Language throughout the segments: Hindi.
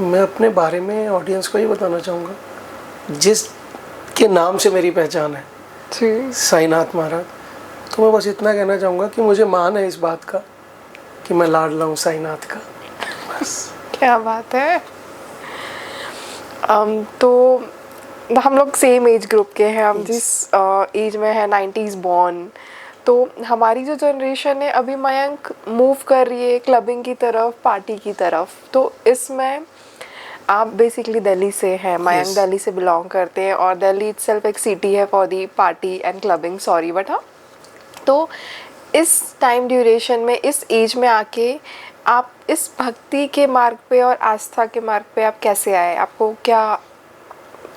मैं अपने बारे में ऑडियंस को ये बताना चाहूँगा जिसके नाम से मेरी पहचान है, जी। साईनाथ महाराज। तो मैं बस इतना कहना चाहूँगा कि मुझे मान है इस बात का कि मैं लाडला हूँ साईनाथ का, बस। क्या बात है। तो हम लोग सेम एज ग्रुप के हैं, हम जिस एज में है 90s बॉर्न। तो हमारी जो जनरेशन है अभी मयंक मूव कर रही है क्लबिंग की तरफ, पार्टी की तरफ। तो इसमें आप बेसिकली दिल्ली से हैं, मयंक दिल्ली से बिलोंग करते हैं और दिल्ली इटसेल्फ एक सिटी है for the party and clubbing, sorry but हाँ। तो इस टाइम ड्यूरेशन में, इस एज में आके आप इस भक्ति के मार्ग पे और आस्था के मार्ग पे आप कैसे आए? आपको क्या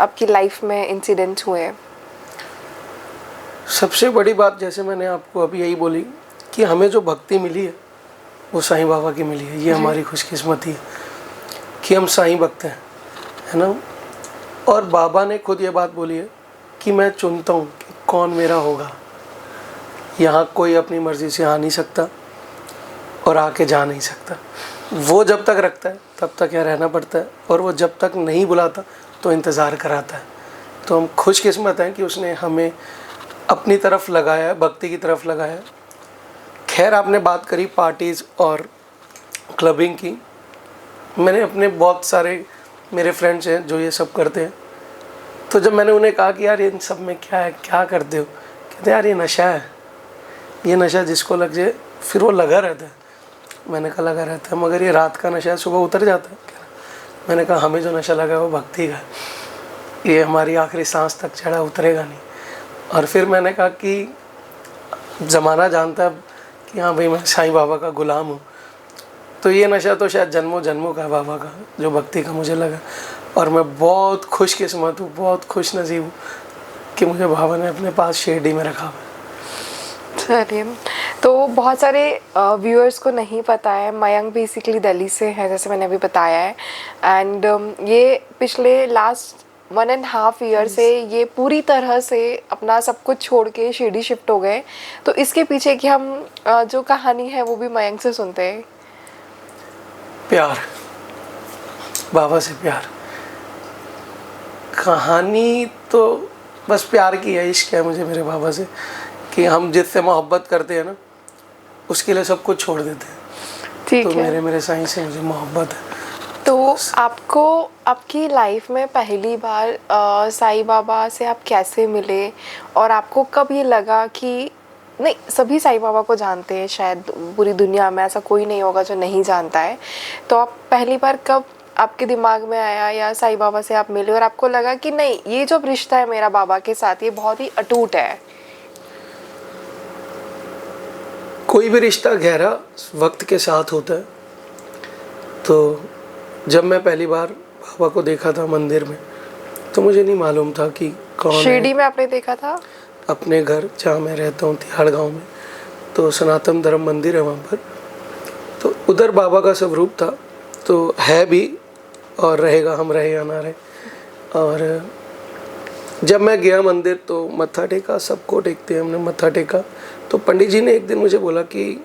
आपकी लाइफ में इंसिडेंट्स हुए? सबसे बड़ी बात, जैसे मैंने आपको अभी यही बोली कि हमें जो भक्ति मिली है वो साईं बाबा की मिली है। ये हमारी खुशकिस्मती है कि हम साईं भक्त हैं, है ना। और बाबा ने खुद ये बात बोली है कि मैं चुनता हूँ कि कौन मेरा होगा। यहाँ कोई अपनी मर्ज़ी से आ नहीं सकता और आके जा नहीं सकता। वो जब तक रखता है तब तक यहाँ रहना पड़ता है, और वो जब तक नहीं बुलाता तो इंतज़ार कराता है। तो हम खुशकिस्मत हैं कि उसने हमें अपनी तरफ लगाया है, भक्ति की तरफ लगाया है। खैर, आपने बात करी पार्टीज़ और क्लबिंग की। मैंने अपने बहुत सारे मेरे फ्रेंड्स हैं जो ये सब करते हैं। तो जब मैंने उन्हें कहा कि यार इन सब में क्या है, क्या करते हो, कहते यार ये नशा है, ये नशा जिसको लग जाए फिर वो लगा रहता है। मैंने कहा लगा रहता है, मगर ये रात का नशा है, सुबह उतर जाता है। मैंने कहा हमें जो नशा लगा है वो भक्ति का, ये हमारी आखिरी सांस तक चढ़ा, उतरेगा नहीं। और फिर मैंने कहा कि ज़माना जानता है कि हाँ भाई मैं साईं बाबा का ग़ुलाम हूँ, तो ये नशा तो शायद जन्मों जन्मों का बाबा का, जो भक्ति का मुझे लगा। और मैं बहुत खुशकिस्मत हूँ, बहुत खुश नसीब हूँ कि मुझे बाबा ने अपने पास शिरडी में रखा हुआ। चलिए, तो बहुत सारे व्यूअर्स को नहीं पता है, मयंक बेसिकली दिल्ली से है जैसे मैंने अभी बताया है। एंड ये पिछले लास्ट 1.5 ईयर से ये पूरी तरह से अपना सब कुछ छोड़ के शिरडी शिफ्ट हो गए। तो इसके पीछे की हम जो कहानी है वो भी मयंक से सुनते हैं। प्यार, बाबा से प्यार, कहानी तो बस प्यार की है, इश्क है मुझे मेरे बाबा से कि हम जिससे मोहब्बत करते हैं ना उसके लिए सब कुछ छोड़ देते हैं। ठीक तो है। मेरे साईं से मुझे मोहब्बत है। तो आपको आपकी लाइफ में पहली बार साईं बाबा से आप कैसे मिले, और आपको कब ये लगा कि नहीं, सभी साईं बाबा को जानते हैं, शायद पूरी दुनिया में ऐसा कोई नहीं होगा जो नहीं जानता है। तो आप पहली बार कब आपके दिमाग में आया या साईं बाबा से आप मिले और आपको लगा कि नहीं, ये जो रिश्ता है मेरा बाबा के साथ ये बहुत ही अटूट है? कोई भी रिश्ता गहरा वक्त के साथ होता है। तो जब मैं पहली बार बाबा को देखा था मंदिर में, तो मुझे नहीं मालूम था कि कौन है। शिरडी में आपने देखा था? अपने घर जहाँ मैं रहता हूँ तिहाड़ गांव में, तो सनातन धर्म मंदिर है वहाँ पर। तो उधर बाबा का स्वरूप था, तो है भी और रहेगा, हम रहे या ना रहे। और जब मैं गया मंदिर तो मत्था टेका, सबको टेकते हैं, हमने मत्था टेका। तो पंडित जी ने एक दिन मुझे बोला कि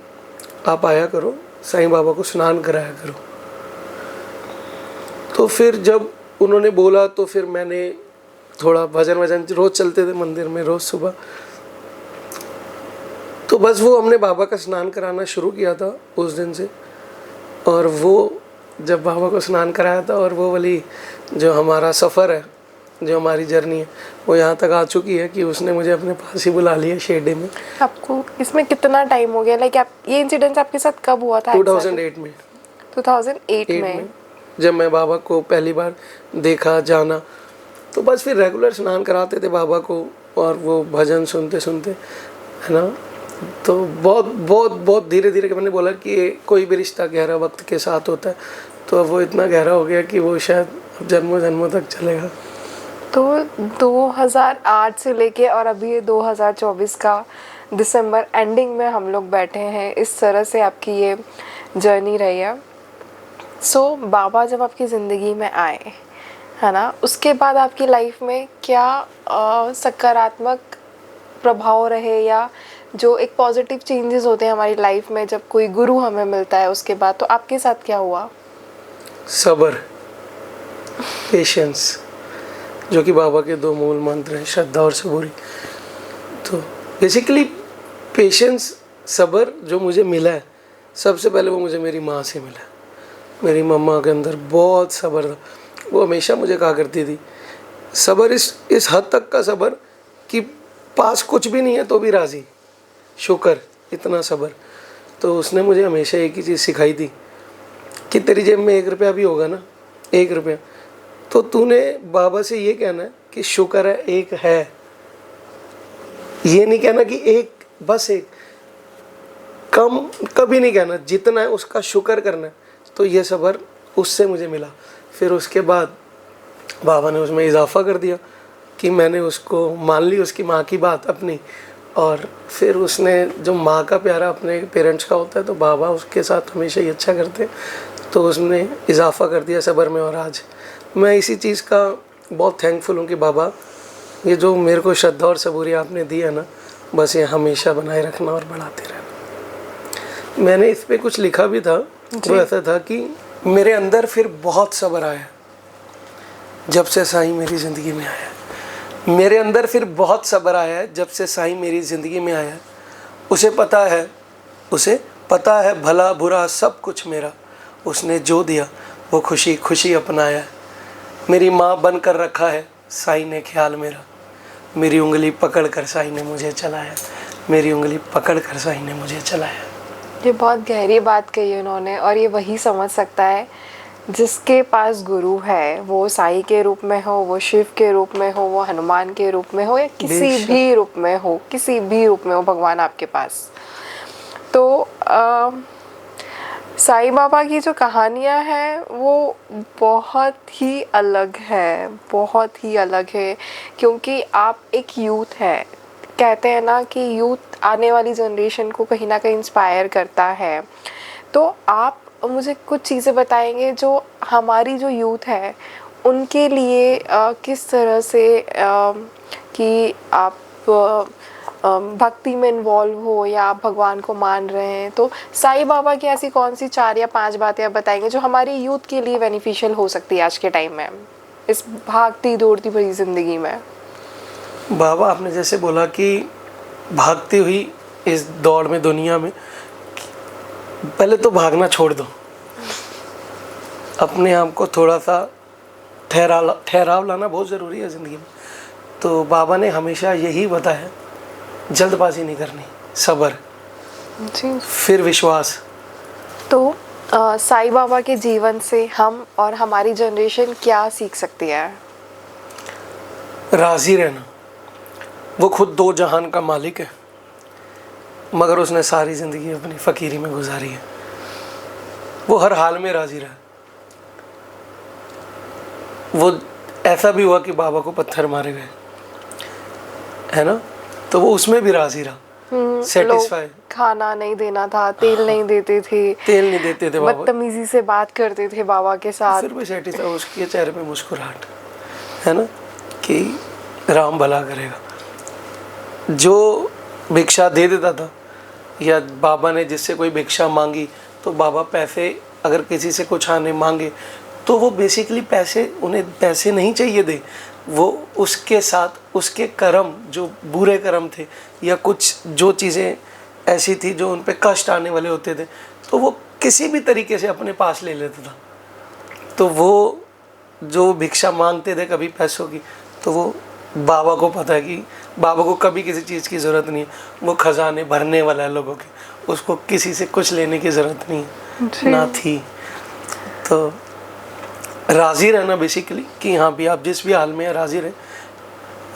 आप आया करो, साईं बाबा को स्नान कराया करो। तो फिर जब उन्होंने बोला तो फिर मैंने थोड़ा भजन वजन रोज़ चलते थे मंदिर में, रोज़ सुबह। तो बस वो हमने बाबा का स्नान कराना शुरू किया था उस दिन से। और वो जब बाबा को स्नान कराया था, और वो वाली जो हमारा सफ़र है, जो हमारी जर्नी है, वो यहाँ तक आ चुकी है कि उसने मुझे अपने पास ही बुला लिया शिरडी में। आपको इसमें कितना टाइम हो गया? लाइक आप ये इंसिडेंट आपके साथ कब हुआ था? 2008 में। 2008 में जब मैं बाबा को पहली बार देखा, जाना, तो बस फिर रेगुलर स्नान कराते थे बाबा को, और वो भजन सुनते सुनते, है ना। तो बहुत बहुत बहुत धीरे धीरे मैंने बोला कि कोई भी रिश्ता गहरा वक्त के साथ होता है, तो अब वो इतना गहरा हो गया कि वो शायद अब जन्मों जन्मों तक चलेगा। तो 2008 से लेके और अभी ये 2024 का दिसंबर एंडिंग में हम लोग बैठे हैं, इस तरह से आपकी ये जर्नी रही है। सो बाबा जब आपकी ज़िंदगी में आए, है ना, उसके बाद आपकी लाइफ में क्या सकारात्मक प्रभाव रहे, या जो एक पॉजिटिव चेंजेस होते हैं हमारी लाइफ में जब कोई गुरु हमें मिलता है उसके बाद, तो आपके साथ क्या हुआ? सब्र, पेशेंस, जो कि बाबा के दो मूल मंत्र हैं, श्रद्धा और सबूरी। तो बेसिकली पेशेंस, सब्र जो मुझे मिला है, सबसे पहले वो मुझे मेरी माँ से मिला है। मेरी मम्मा के अंदर बहुत सब्र था। वो हमेशा मुझे कहा करती थी, सब्र इस हद तक का सब्र कि पास कुछ भी नहीं है तो भी राज़ी, शुक्र, इतना सब्र। तो उसने मुझे हमेशा एक ही चीज़ सिखाई थी कि तेरी जेब में 1 रुपया भी होगा ना, 1 रुपया, तो तूने बाबा से ये कहना है कि शुक्र है एक है। ये नहीं कहना कि एक, बस एक, कम कभी नहीं कहना, जितना है उसका शुक्र करना है। तो ये सब्र उससे मुझे मिला। फिर उसके बाद बाबा ने उसमें इजाफा कर दिया कि मैंने उसको मान ली, उसकी माँ की बात अपनी, और फिर उसने जो माँ का प्यारा अपने पेरेंट्स का होता है, तो बाबा उसके साथ हमेशा ही अच्छा करते हैं, तो उसने इजाफा कर दिया सब्र में। और आज मैं इसी चीज़ का बहुत थैंकफुल हूँ कि बाबा, ये जो मेरे को श्रद्धा और सबूरी आपने दी है ना, बस ये हमेशा बनाए रखना और बढ़ाते रहना। मैंने इस पर कुछ लिखा भी था, वो ऐसा था कि मेरे अंदर फिर बहुत सब्र आया जब से साईं मेरी ज़िंदगी में आया। मेरे अंदर फिर बहुत सब्र आया है जब से साईं मेरी ज़िंदगी में आया है। उसे पता है भला बुरा सब कुछ मेरा, उसने जो दिया वो खुशी खुशी अपनाया है। मेरी माँ बन कर रखा है साईं ने ख्याल मेरा, मेरी उंगली पकड़ कर साईं ने मुझे चलाया, मेरी उंगली पकड़ कर साईं ने मुझे चलाया। ये बहुत गहरी बात कही उन्होंने, और ये वही समझ सकता है जिसके पास गुरु है, वो साईं के रूप में हो, वो शिव के रूप में हो, वो हनुमान के रूप में हो, या किसी भी रूप में हो, किसी भी रूप में हो भगवान आपके पास। तो साईं बाबा की जो कहानियाँ हैं वो बहुत ही अलग है, बहुत ही अलग है, क्योंकि आप एक यूथ है। कहते हैं ना कि यूथ आने वाली जनरेशन को कहीं ना कहीं इंस्पायर करता है। तो आप मुझे कुछ चीज़ें बताएंगे जो हमारी जो यूथ है उनके लिए किस तरह से कि आप भक्ति में इन्वॉल्व हो या आप भगवान को मान रहे हैं, तो साईं बाबा की ऐसी कौन सी 4 या 5 बातें आप बताएंगे जो हमारी यूथ के लिए बेनिफिशियल हो सकती है आज के टाइम में, इस भागती दौड़ती भरी ज़िंदगी में। बाबा, आपने जैसे बोला कि भागती हुई इस दौड़ में, दुनिया में, पहले तो भागना छोड़ दो, अपने आप को थोड़ा सा ठहराव लाना बहुत ज़रूरी है ज़िंदगी में। तो बाबा ने हमेशा यही बताया, जल्दबाजी नहीं करनी, सब्र जी। फिर विश्वास। तो साईं बाबा के जीवन से हम और हमारी जनरेशन क्या सीख सकती है? राज़ी रहना। वो खुद 2 जहान का मालिक है, मगर उसने सारी ज़िंदगी अपनी फ़कीरी में गुजारी है। वो हर हाल में राज़ी रहा। वो ऐसा भी हुआ कि बाबा को पत्थर मारे गए, है ना, तो वो उसमें भी राज़ी रहा, सेटिस्फाई। खाना नहीं देना था, तेल नहीं देते थे, तेल नहीं देते थे बाबा, बदतमीजी से बात करते थे बाबा के साथ, फिर भी सेटिस्फाई। उसके चेहरे पे मुस्कुराहट, है ना, कि राम भला करेगा। जो भिक्षा दे देता था, या बाबा ने जिससे कोई भिक्षा मांगी, तो बाबा पैसे, अगर किसी से कुछ आने मांगे तो वो बेसिकली पैसे, उन्हें पैसे नहीं चाहिए थे, वो उसके साथ उसके कर्म, जो बुरे कर्म थे या कुछ जो चीज़ें ऐसी थी जो उन पे कष्ट आने वाले होते थे, तो वो किसी भी तरीके से अपने पास ले लेता था। तो वो जो भिक्षा मांगते थे कभी पैसों की, तो वो बाबा को पता है कि बाबा को कभी किसी चीज़ की ज़रूरत नहीं है, वो खजाने भरने वाला है लोगों के, उसको किसी से कुछ लेने की ज़रूरत नहीं है, ना थी। तो राज़ी रहना बेसिकली, कि हाँ भी आप जिस भी हाल में राज़ी रहे।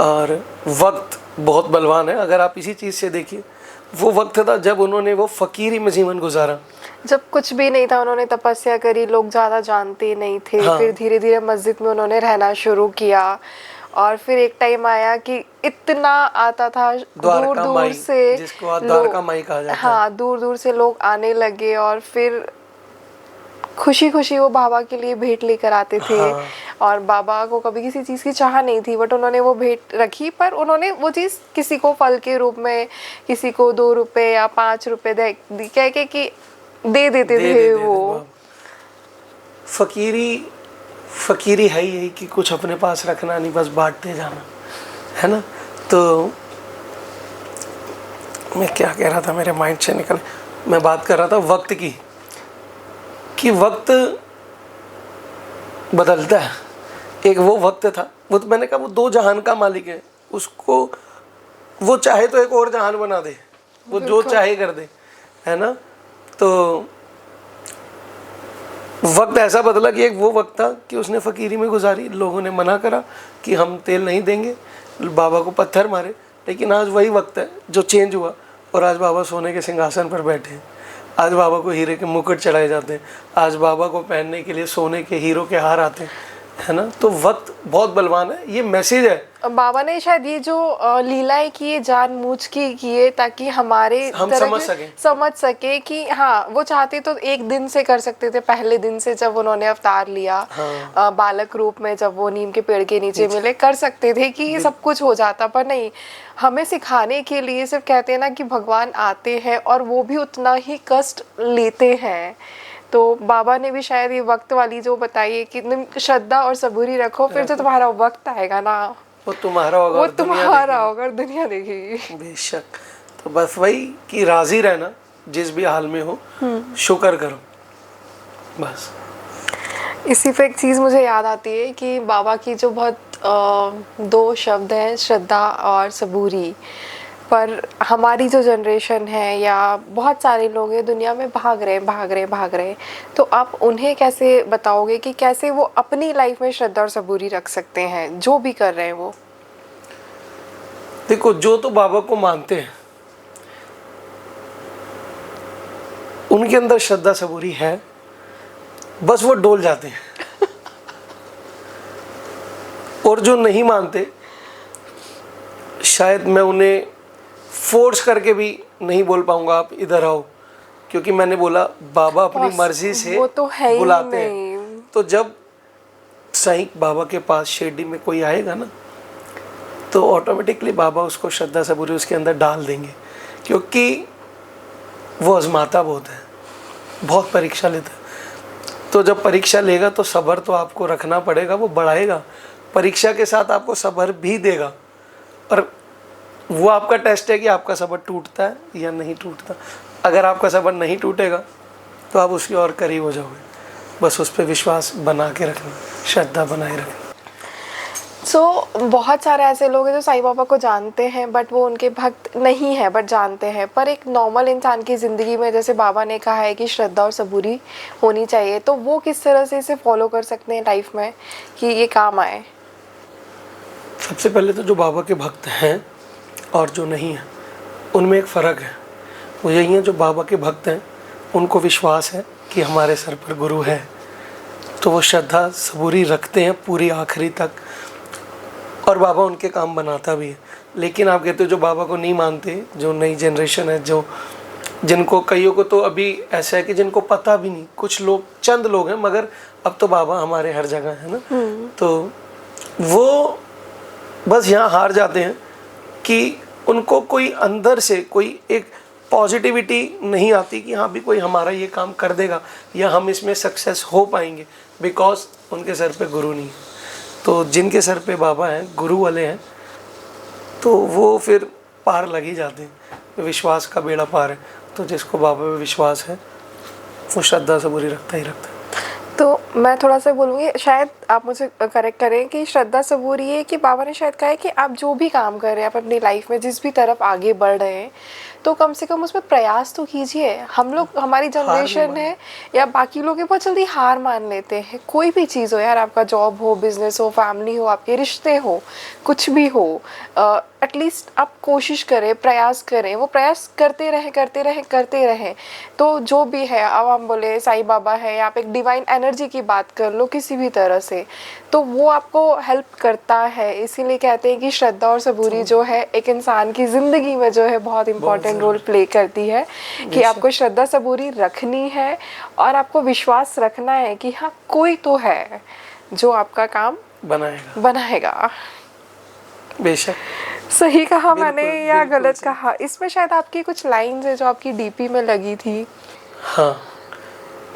और वक्त बहुत बलवान है, अगर आप इसी चीज़ से देखिए, वो वक्त था जब उन्होंने वो फ़कीरी में जीवन गुजारा, जब कुछ भी नहीं था, उन्होंने तपस्या करी, लोग ज़्यादा जानते नहीं थे। हाँ। फिर धीरे धीरे मस्जिद में उन्होंने रहना शुरू किया, और फिर एक टाइम आया कि इतना आता था दूर दूर से, जिसको द्वारका माई कहा जाता है, हाँ, दूर दूर से लोग आने लगे, और फिर खुशी खुशी वो बाबा के लिए भेंट लेकर आते थे। हाँ। और बाबा को कभी किसी चीज़ की चाह नहीं थी, बट उन्होंने वो भेंट रखी, पर उन्होंने वो चीज़ किसी को फल के रूप में, किसी को 2 रुपए या 5 रुपए कह के कि दे देते थे वो। फ़कीरी फ़कीरी है ही यही कि कुछ अपने पास रखना नहीं, बस बांटते जाना, है ना। तो मैं क्या कह रहा था, मेरे माइंड से निकल, मैं बात कर रहा था वक्त की, कि वक्त बदलता है। एक वो वक्त था, वो तो मैंने कहा वो दो जहान का मालिक है, उसको वो चाहे तो एक और जहान बना दे, वो जो चाहे कर दे, है ना। तो वक्त ऐसा बदला कि एक वो वक्त था कि उसने फ़कीरी में गुजारी, लोगों ने मना करा कि हम तेल नहीं देंगे, बाबा को पत्थर मारे, लेकिन आज वही वक्त है जो चेंज हुआ और आज बाबा सोने के सिंहासन पर बैठे हैं। आज बाबा को हीरे के मुकुट चढ़ाए जाते हैं, आज बाबा को पहनने के लिए सोने के हीरो के हार आते हैं, है ना। तो वक्त बहुत बलवान है, ये मैसेज है। बाबा ने शायद ये जो लीलाएं किए जानबूझ के किए ताकि हम समझ सके कि हाँ, वो चाहते तो एक दिन से कर सकते थे, पहले दिन से जब उन्होंने अवतार लिया, हाँ। बालक रूप में जब वो नीम के पेड़ के नीचे मिले, कर सकते थे कि ये सब कुछ हो जाता, पर नहीं, हमें सिखाने के लिए सिर्फ कहते हैं ना कि भगवान आते हैं और वो भी उतना ही कष्ट लेते हैं। तो बाबा ने भी शायद ये वक्त वाली जो बताई है कि तुम श्रद्धा और सबूरी रखो, फिर जो तुम्हारा वक्त आएगा ना, वो तुम्हारा होगा, वो तुम्हारा होगा और दुनिया देखेगी। बेशक। तो बस वही कि राजी रहना, जिस भी हाल में हो शुक्र करो, बस। इसी पे एक चीज़ मुझे याद आती है कि बाबा की जो बहुत दो शब्द हैं, श्रद्धा और सबूरी, पर हमारी जो जनरेशन है या बहुत सारे लोग हैं दुनिया में भाग रहे, तो आप उन्हें कैसे बताओगे कि कैसे वो अपनी लाइफ में श्रद्धा और सबूरी रख सकते हैं जो भी कर रहे हैं वो? देखो, जो तो बाबा को मानते हैं उनके अंदर श्रद्धा सबूरी है, बस वो डोल जाते हैं। और जो नहीं मानते, शायद मैं उन्हें फोर्स करके भी नहीं बोल पाऊंगा आप इधर आओ, क्योंकि मैंने बोला बाबा अपनी मर्जी से वो तो है बुलाते हैं। तो जब साईं बाबा के पास शिरडी में कोई आएगा ना, तो ऑटोमेटिकली बाबा उसको श्रद्धा सबूरी उसके अंदर डाल देंगे, क्योंकि वो आजमाता बहुत है, बहुत परीक्षा लेता है। तो जब परीक्षा लेगा तो सब्र तो आपको रखना पड़ेगा, वो बढ़ाएगा, परीक्षा के साथ आपको सब्र भी देगा, और वो आपका टेस्ट है कि आपका सब्र टूटता है या नहीं टूटता। अगर आपका सब्र नहीं टूटेगा तो आप उसकी और करीब हो जाओगे। बस उस पर विश्वास बना के रखना, श्रद्धा बनाए रखना। बहुत सारे ऐसे लोग हैं जो साईं बाबा को जानते हैं बट वो उनके भक्त नहीं है, बट जानते हैं। पर एक नॉर्मल इंसान की ज़िंदगी में जैसे बाबा ने कहा है कि श्रद्धा और सबूरी होनी चाहिए, तो वो किस तरह से इसे फॉलो कर सकते हैं लाइफ में कि ये काम आए? सबसे पहले तो जो बाबा के भक्त हैं और जो नहीं हैं उनमें एक फ़र्क है। वो यही है, जो बाबा के भक्त हैं उनको विश्वास है कि हमारे सर पर गुरु है, तो वो श्रद्धा सबूरी रखते हैं पूरी आखिरी तक, और बाबा उनके काम बनाता भी है। लेकिन आप कहते हो जो बाबा को नहीं मानते, जो नई जनरेशन है, जो जिनको कईयों को तो अभी ऐसा है कि जिनको पता भी नहीं, कुछ लोग चंद लोग हैं, मगर अब तो बाबा हमारे हर जगह है ना, तो वो बस यहाँ हार जाते हैं कि उनको कोई अंदर से कोई एक पॉजिटिविटी नहीं आती कि हाँ भी कोई हमारा ये काम कर देगा या हम इसमें सक्सेस हो पाएंगे, बिकॉज उनके सर पे गुरु नहीं है। तो जिनके सर पे बाबा हैं, गुरु वाले हैं, तो वो फिर पार लग ही जाते हैं, विश्वास का बेड़ा पार है। तो जिसको बाबा पे विश्वास है वो श्रद्धा सबूरी रखता ही रखता है। तो मैं थोड़ा सा बोलूँगी, शायद आप मुझे करेक्ट करें कि श्रद्धा सबूरी है कि बाबा ने शायद कहा है कि आप जो भी काम कर रहे हैं, आप अपनी लाइफ में जिस भी तरफ आगे बढ़ रहे हैं, तो कम से कम उसमें प्रयास तो कीजिए। हम लोग, हमारी जनरेशन है या बाकी लोग हैं, बहुत जल्दी हार मान लेते हैं। कोई भी चीज़ हो यार, आपका जॉब हो, बिजनेस हो, फैमिली हो, आपके रिश्ते हो, कुछ भी हो, एटलीस्ट आप कोशिश करें, प्रयास करें। वो प्रयास करते रहें। तो जो भी है, अब हम बोले साईं बाबा है या आप एक डिवाइन एनर्जी की बात कर लो किसी भी तरह से, तो वो आपको हेल्प करता है। इसीलिए कहते हैं कि श्रद्धा और सबूरी जो है एक इंसान की ज़िंदगी में जो है बहुत इंपॉर्टेंट रोल प्ले करती है, कि आपको श्रद्धा सबूरी रखनी है और आपको विश्वास रखना है कि हाँ, कोई तो है जो आपका काम बनाएगा। बेशक सही कहा मैंने या गलत कहा? इसमें शायद आपकी कुछ लाइन्स है जो आपकी डीपी में लगी थी। हाँ,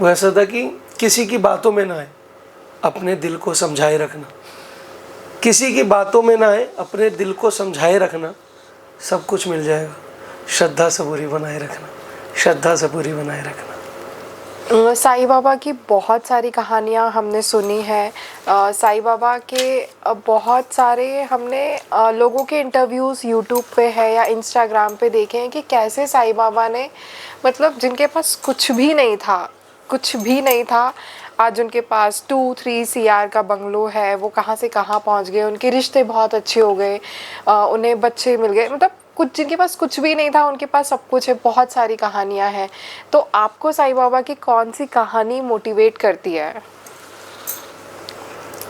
वो ऐसा था कि किसी की बातों में ना आए, अपने दिल को समझाए रखना, किसी की बातों में ना आए, अपने दिल को समझाए रखना, सब कुछ मिल जाएगा। श्रद्धा सबूरी बनाए रखना, श्रद्धा सबूरी बनाए रखना। साईं बाबा की बहुत सारी कहानियाँ हमने सुनी है। साईं बाबा के बहुत सारे हमने लोगों के इंटरव्यूज़ यूट्यूब पे है या इंस्टाग्राम पे देखे हैं कि कैसे साईं बाबा ने, मतलब जिनके पास कुछ भी नहीं था, कुछ भी नहीं था, आज उनके पास 2-3 CR का बंगलो है, वो कहाँ से कहाँ पहुँच गए, उनके रिश्ते बहुत अच्छे हो गए, उन्हें बच्चे मिल गए, मतलब कुछ जिनके पास कुछ भी नहीं था उनके पास सब कुछ है। बहुत सारी कहानियाँ हैं। तो आपको साईं बाबा की कौन सी कहानी मोटिवेट करती है?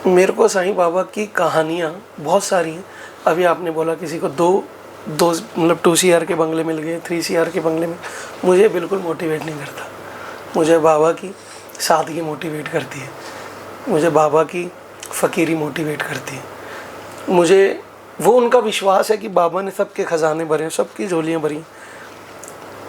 मेरे को साईं बाबा की कहानियाँ बहुत सारी हैं। अभी आपने बोला किसी को दो दो मतलब 2 CR के बंगले मिल गए, 3 CR के बंगले में, मुझे बिल्कुल मोटिवेट नहीं करता। मुझे बाबा की सादगी मोटिवेट करती है, मुझे बाबा की फ़कीरी मोटिवेट करती है। मुझे वो उनका विश्वास है कि बाबा ने सबके ख़जाने भरे हैं, सबकी झोलियाँ भरी हैं,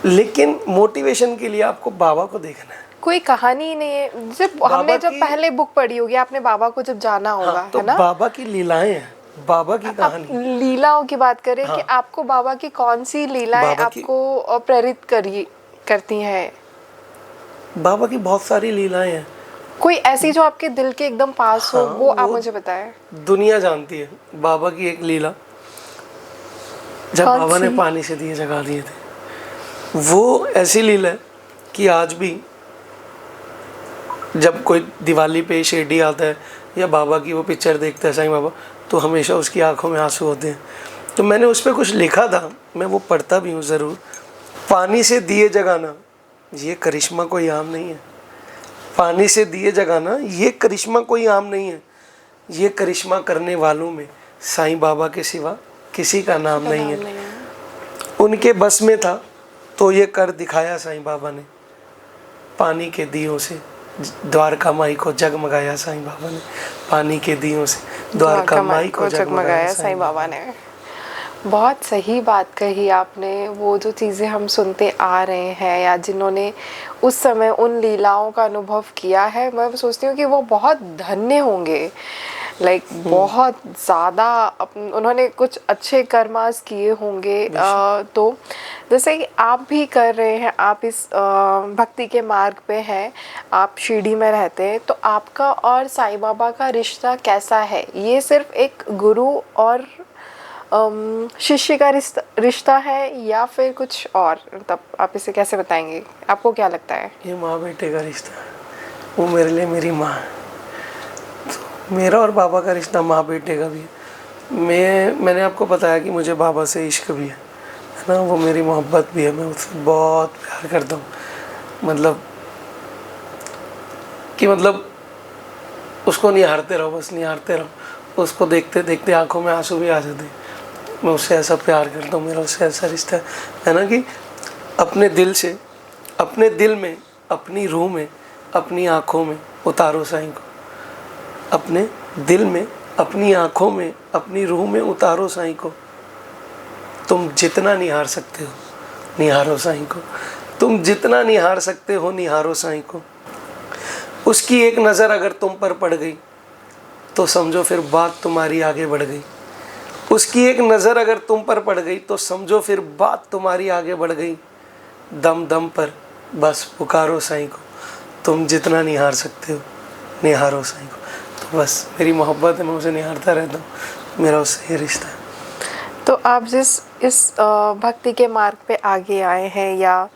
लेकिन मोटिवेशन के लिए आपको बाबा को देखना है। कोई कहानी नहीं है, जब हमने जब पहले बुक पढ़ी होगी आपने बाबा को जब जाना होगा, हाँ, तो है ना? बाबा की लीलाएं हैं, बाबा की आप कहानी। लीलाओं की बात करें हाँ। कि आपको बाबा की कौन सी लीलाएं बाबा की आपको प्रेरित करती हैं? बाबा की बहुत सारी लीलाएं हैं। कोई ऐसी जो आपके दिल के एकदम पास हो, हाँ, वो आप मुझे बताएं। दुनिया जानती है बाबा की एक लीला। जब कौन बाबा ने सी? पानी से दिए जगा दिए थे, वो ऐसी लीला है कि आज भी जब कोई दिवाली पे शिरडी आता है या बाबा की वो पिक्चर देखता है साईं बाबा, तो हमेशा उसकी आंखों में आंसू होते हैं। तो मैंने उस पर कुछ लिखा था, मैं वो पढ़ता भी हूँ ज़रूर। पानी से दिए जगाना ये करिश्मा कोई आम नहीं है, पानी से दिए जगाना ये करिश्मा कोई आम नहीं है, ये करिश्मा करने वालों में साईं बाबा के सिवा किसी का नाम नहीं है। उनके बस में था तो ये कर दिखाया साईं बाबा ने, पानी के दियों से द्वारका माई को जगमगाया साईं बाबा ने, पानी के दियों से द्वारका माई को जगमगाया साईं बाबा ने। बहुत सही बात कही आपने। वो जो चीज़ें हम सुनते आ रहे हैं या जिन्होंने उस समय उन लीलाओं का अनुभव किया है, मैं सोचती हूँ कि वो बहुत धन्य होंगे। बहुत ज़्यादा उन्होंने कुछ अच्छे कर्मास किए होंगे। तो जैसे कि आप भी कर रहे हैं, आप इस भक्ति के मार्ग पे हैं, आप शिरडी में रहते हैं, तो आपका और साईं बाबा का रिश्ता कैसा है? ये सिर्फ एक गुरु और शिष्य का रिश्ता है या फिर कुछ और? तब आप इसे कैसे बताएंगे? आपको क्या लगता है? ये माँ बेटे का रिश्ता है, वो मेरे लिए मेरी माँ है। तो मेरा और बाबा का रिश्ता माँ बेटे का भी है। मैंने आपको बताया कि मुझे बाबा से इश्क भी है ना, वो मेरी मोहब्बत भी है, मैं उससे बहुत प्यार करता हूँ। मतलब उसको निहारते रहो, बस निहारते रहो, उसको देखते देखते आंखों में आंसू भी आ जाते हैं। मैं उससे ऐसा प्यार करता हूँ, मेरा उससे ऐसा रिश्ता है ना कि अपने दिल से, अपने दिल में, अपनी रूह में, अपनी आँखों में उतारो साईं को, अपने दिल में, अपनी आँखों में, अपनी रूह में उतारो साईं को। तुम जितना निहार सकते हो निहारो साईं को, तुम जितना निहार सकते हो निहारो साईं को। उसकी एक नज़र अगर तुम पर पड़ गई तो समझो फिर बात तुम्हारी आगे बढ़ गई। उसकी एक नज़र अगर तुम पर पड़ गई तो समझो फिर बात तुम्हारी आगे बढ़ गई। दम दम पर बस पुकारो साईं को, तुम जितना निहार सकते हो निहारो साईं को। तो बस मेरी मोहब्बत है, मैं उसे निहारता रहता हूँ, मेरा उससे ये रिश्ता है। तो आप जिस इस भक्ति के मार्ग पे आगे आए हैं या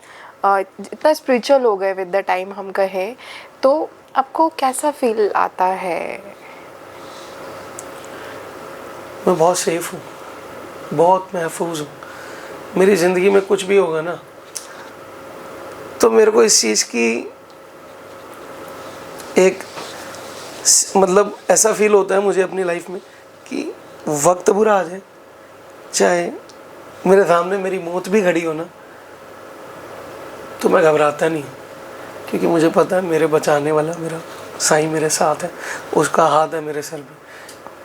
इतना स्पिरिचुअल हो गए विद द टाइम हम कहें, तो आपको कैसा फील आता है? मैं बहुत सेफ हूँ, बहुत महफूज हूँ। मेरी ज़िंदगी में कुछ भी होगा ना, तो मेरे को इस चीज़ की एक मतलब ऐसा फील होता है मुझे अपनी लाइफ में कि वक्त बुरा आ जाए, चाहे मेरे सामने मेरी मौत भी खड़ी हो ना, तो मैं घबराता नहीं, क्योंकि मुझे पता है मेरे बचाने वाला मेरा साईं मेरे साथ है, उसका हाथ है मेरे सर पे।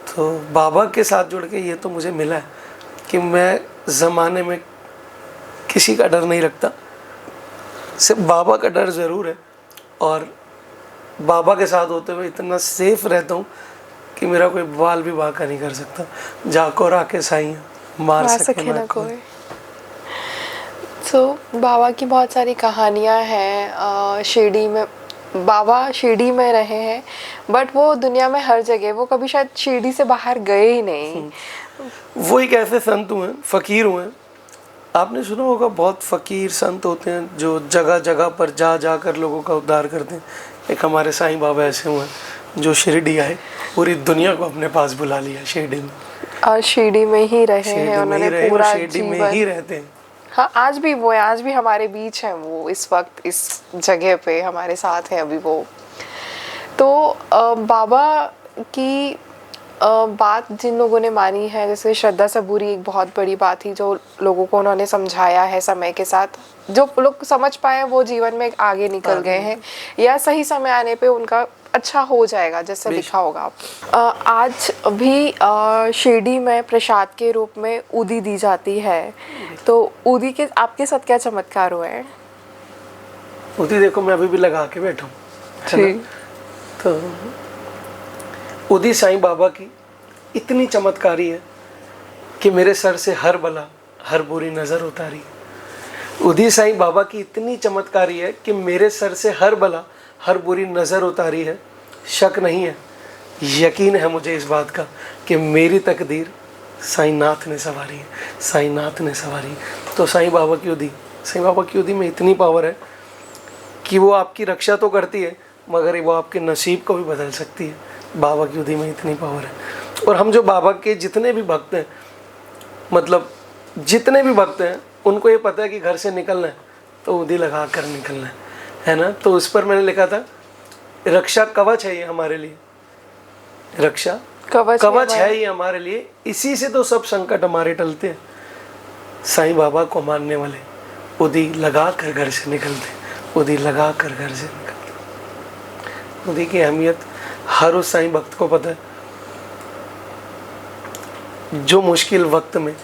तो बाबा के साथ जुड़ के ये तो मुझे मिला है कि मैं ज़माने में किसी का डर नहीं रखता, सिर्फ बाबा का डर ज़रूर है। और बाबा के साथ होते हुए इतना सेफ रहता हूँ कि मेरा कोई बाल भी बांका नहीं कर सकता। जाको राके साईं मार सके ना कोई। तो बाबा की बहुत सारी कहानियाँ हैं। शिरडी में बाबा शिरडी में रहे हैं, बट वो दुनिया में हर जगह, वो कभी शायद शिरडी से बाहर गए ही नहीं। वो एक ऐसे संत हुए, फकीर हुए, आपने सुना होगा बहुत फकीर संत होते हैं जो जगह जगह पर जा जा कर लोगों का उद्धार करते हैं। एक हमारे साईं बाबा ऐसे हुए जो शिरडी आए, पूरी दुनिया को अपने पास बुला लिया शिरडी में, और शिरडी में ही रहे हैं उन्होंने पूरा शिरडी में ही रहते हैं। हाँ, आज भी वो है, आज भी हमारे बीच हैं वो, इस वक्त इस जगह पे हमारे साथ हैं अभी वो। तो बाबा की बात जिन लोगों ने मानी है, जैसे श्रद्धा सबूरी एक बहुत बड़ी बात थी जो लोगों को उन्होंने समझाया है समय के साथ, जो लोग समझ पाए वो जीवन में आगे निकल गए हैं, या सही समय आने पे उनका अच्छा हो जाएगा जैसे लिखा होगा। आज भी शिरडी में प्रसाद के रूप में उदी दी जाती है, तो उदी के आपके साथ क्या चमत्कार हुए हैं? उदी देखो मैं अभी भी लगा के बैठा हूँ, तो उदी साईं बाबा की इतनी चमत्कारी है कि मेरे सर से हर बला हर बुरी नज़र उतारी। उदी साईं बाबा की इतनी चमत्कारी है कि मेरे सर से हर बला हर बुरी नज़र उतारी है। शक नहीं है, यकीन है मुझे इस बात का कि मेरी तकदीर साईं नाथ ने संवारी है, साईं नाथ ने संवारी है। तो साईं बाबा की उदी में इतनी पावर है कि वो आपकी रक्षा तो करती है मगर वो आपके नसीब को भी बदल सकती है। बाबा की उदी में इतनी पावर है। और हम जो बाबा के जितने भी भक्त हैं, मतलब जितने भी भक्त हैं, उनको ये पता है कि घर से निकलना है तो उदी लगा कर निकलना है ना। तो उस पर मैंने लिखा था, रक्षा कवच है ये हमारे लिए, रक्षा कवच है ये हमारे लिए, इसी से तो सब संकट हमारे टलते हैं। साईं बाबा को मानने वाले उदी लगा कर घर से निकलते, उदी लगा कर घर से निकलते। उदी की अहमियत हर उस साईं भक्त को पता है जो मुश्किल वक्त में,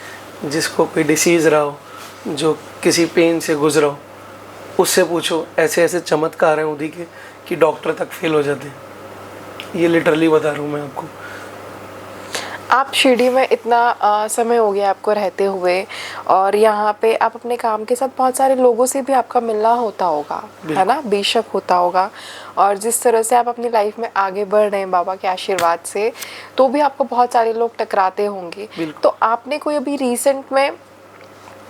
जिसको कोई डिसीज़ रहा हो, जो किसी पेन से गुजरा हो, उससे पूछो, ऐसे ऐसे चमत्कार हैं उदी के कि डॉक्टर तक फेल हो जाते हैं। ये लिटरली बता रहा हूँ मैं आपको। आप शिरडी में इतना समय हो गया आपको रहते हुए, और यहाँ पे आप अपने काम के साथ बहुत सारे लोगों से भी आपका मिलना होता होगा, है ना? बेशक होता होगा। और जिस तरह से आप अपनी लाइफ में आगे बढ़ रहे हैं बाबा के आशीर्वाद से, तो भी आपको बहुत सारे लोग टकराते होंगे। तो आपने कोई अभी रिसेंट में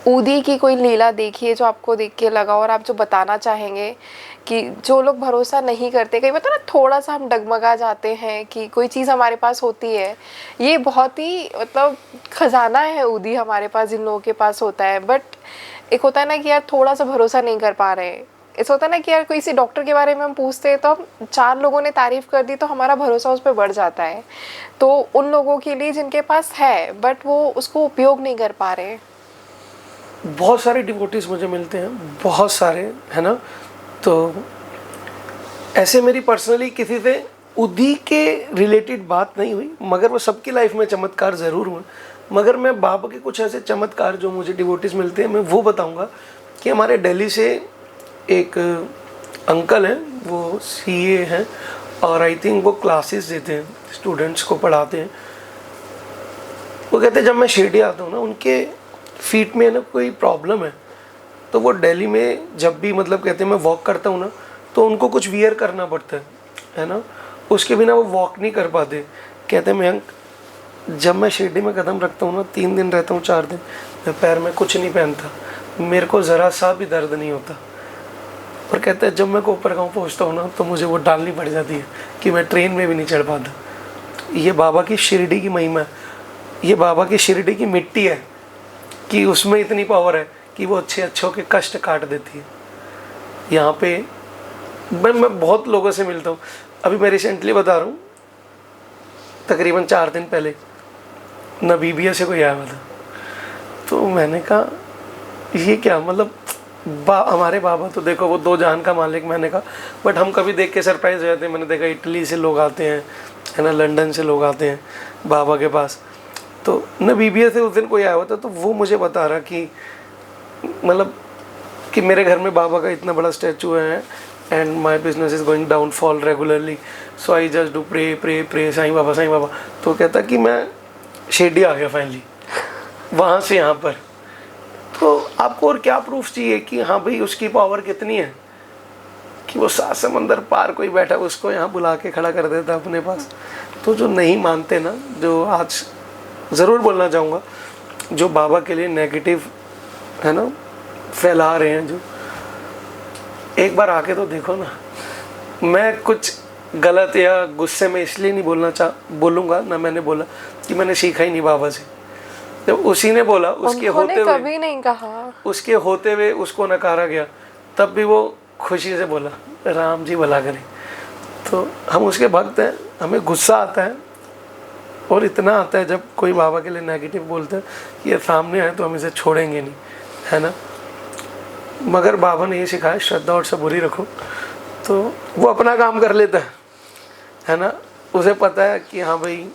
उदी की कोई लीला देखी है जो आपको देख के लगा, और आप जो बताना चाहेंगे कि जो लोग भरोसा नहीं करते, कई बार ना थोड़ा सा हम डगमगा जाते हैं कि कोई चीज़ हमारे पास होती है, ये बहुत ही मतलब खजाना है उदी हमारे पास, जिन लोगों के पास होता है, बट एक होता है ना कि यार थोड़ा सा भरोसा नहीं कर पा रहे हैं। ऐसा होता है ना कि यार कोई सी डॉक्टर के बारे में हम पूछते हैं तो हम 4 लोगों ने तारीफ़ कर दी तो हमारा भरोसा उस पर बढ़ जाता है। तो उन लोगों के लिए जिनके पास है बट वो उसको उपयोग नहीं कर पा रहे, बहुत सारे डिवोटीज मुझे मिलते हैं, बहुत सारे, है ना। तो ऐसे मेरी पर्सनली किसी से उदी के रिलेटेड बात नहीं हुई, मगर वो सबकी लाइफ में चमत्कार ज़रूर हुए। मगर मैं बाबा के कुछ ऐसे चमत्कार जो मुझे डिवोटीज मिलते हैं, मैं वो बताऊंगा कि हमारे दिल्ली से एक अंकल हैं, वो सीए हैं, और आई थिंक वो क्लासेस देते हैं, स्टूडेंट्स को पढ़ाते हैं। वो कहते हैं जब मैं शिरडी आता हूँ ना, उनके फीट में ना कोई प्रॉब्लम है, तो वो दिल्ली में जब भी, मतलब कहते हैं मैं वॉक करता हूँ ना, तो उनको कुछ वियर करना पड़ता है ना, उसके बिना वो वॉक नहीं कर पाते। कहते हैं मैं जब मैं शिरडी में कदम रखता हूँ ना, 3 दिन रहता हूँ, 4 दिन, मैं पैर में कुछ नहीं पहनता, मेरे को ज़रा सा भी दर्द नहीं होता। और कहते हैं जब मैं ऊपर गाँव पहुँचता हूँ ना, तो मुझे वो डालनी पड़ जाती है कि मैं ट्रेन में भी नहीं चढ़ पाता। ये बाबा की शिरडी की महिमा है, ये बाबा की शिरडी की मिट्टी है कि उसमें इतनी पावर है कि वो अच्छों के कष्ट काट देती है। यहाँ पे मैं बहुत लोगों से मिलता हूँ। अभी मैं रिसेंटली बता रहा हूँ, तकरीबन 4 दिन पहले नबीबिया से कोई आया हुआ था, तो मैंने कहा ये क्या, मतलब हमारे बाबा तो देखो वो 2 जहान का मालिक, मैंने कहा बट हम कभी देख के सरप्राइज हो जाते हैं। मैंने देखा इटली से लोग आते हैं, है ना, लंदन से लोग आते हैं बाबा के पास। तो नबीबिया से उस दिन कोई आया हुआ था, तो वो मुझे बता रहा कि मतलब कि मेरे घर में बाबा का इतना बड़ा स्टैचू है, and my business is going downfall regularly, so I just do pray Sai Baba. तो कहता कि मैं शिरडी आ गया फाइनली, वहाँ से यहाँ पर। तो आपको और क्या प्रूफ चाहिए कि हाँ भाई उसकी पावर कितनी है कि वो 7 समंदर पार कोई बैठा उसको यहाँ बुला के खड़ा कर देता अपने पास। तो जो नहीं मानते ना, जो आज ज़रूर बोलना चाहूँगा, जो बाबा के लिए नेगेटिव है ना फैला रहे हैं, जो एक बार आके तो देखो ना। मैं कुछ गलत या गुस्से में इसलिए नहीं बोलूँगा ना, मैंने बोला कि मैंने सीखा ही नहीं बाबा से। जब उसी ने बोला, उसके होते हुए कभी नहीं कहा, उसके होते हुए उसको नकारा गया, तब भी वो खुशी से बोला राम जी भला करें। तो हम उसके भक्त हैं, हमें गुस्सा आता है और इतना आता है जब कोई बाबा के लिए नेगेटिव बोलते हैं, ये सामने आए तो हम इसे छोड़ेंगे नहीं, है ना। मगर बाबा ने ये सिखाया श्रद्धा और सबूरी रखो, तो वो अपना काम कर लेता है ना। उसे पता है कि हाँ भाई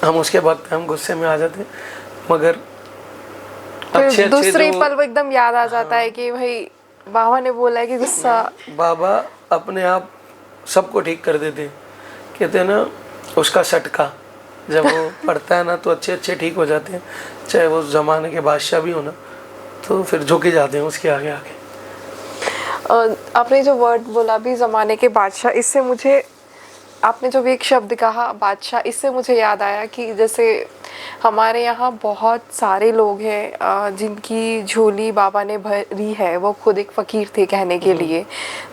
हम उसके भक्त हैं, हम गुस्से में आ जाते हैं, मगर अच्छे दूसरे पल वो एकदम याद आ जाता है कि भाई बाबा ने बोला है कि गुस्सा। बाबा अपने आप सबको ठीक कर देते हैं। कहते हैं ना उसका सटका जब वो पड़ता है ना तो अच्छे ठीक हो जाते हैं, चाहे वो ज़माने के बादशाह भी हो ना, तो फिर झुक ही जाते हैं उसके आगे आगे। आपने जो वर्ड बोला भी ज़माने के बादशाह, इससे मुझे आपने जो भी एक शब्द कहा बादशाह, इससे मुझे याद आया कि जैसे हमारे यहाँ बहुत सारे लोग हैं जिनकी झोली बाबा ने भरी है, वो खुद एक फ़कीर थे कहने के लिए।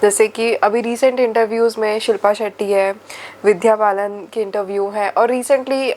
जैसे कि अभी रिसेंट इंटरव्यूज़ में शिल्पा शेट्टी है, विद्या बालन के इंटरव्यू है, और रिसेंटली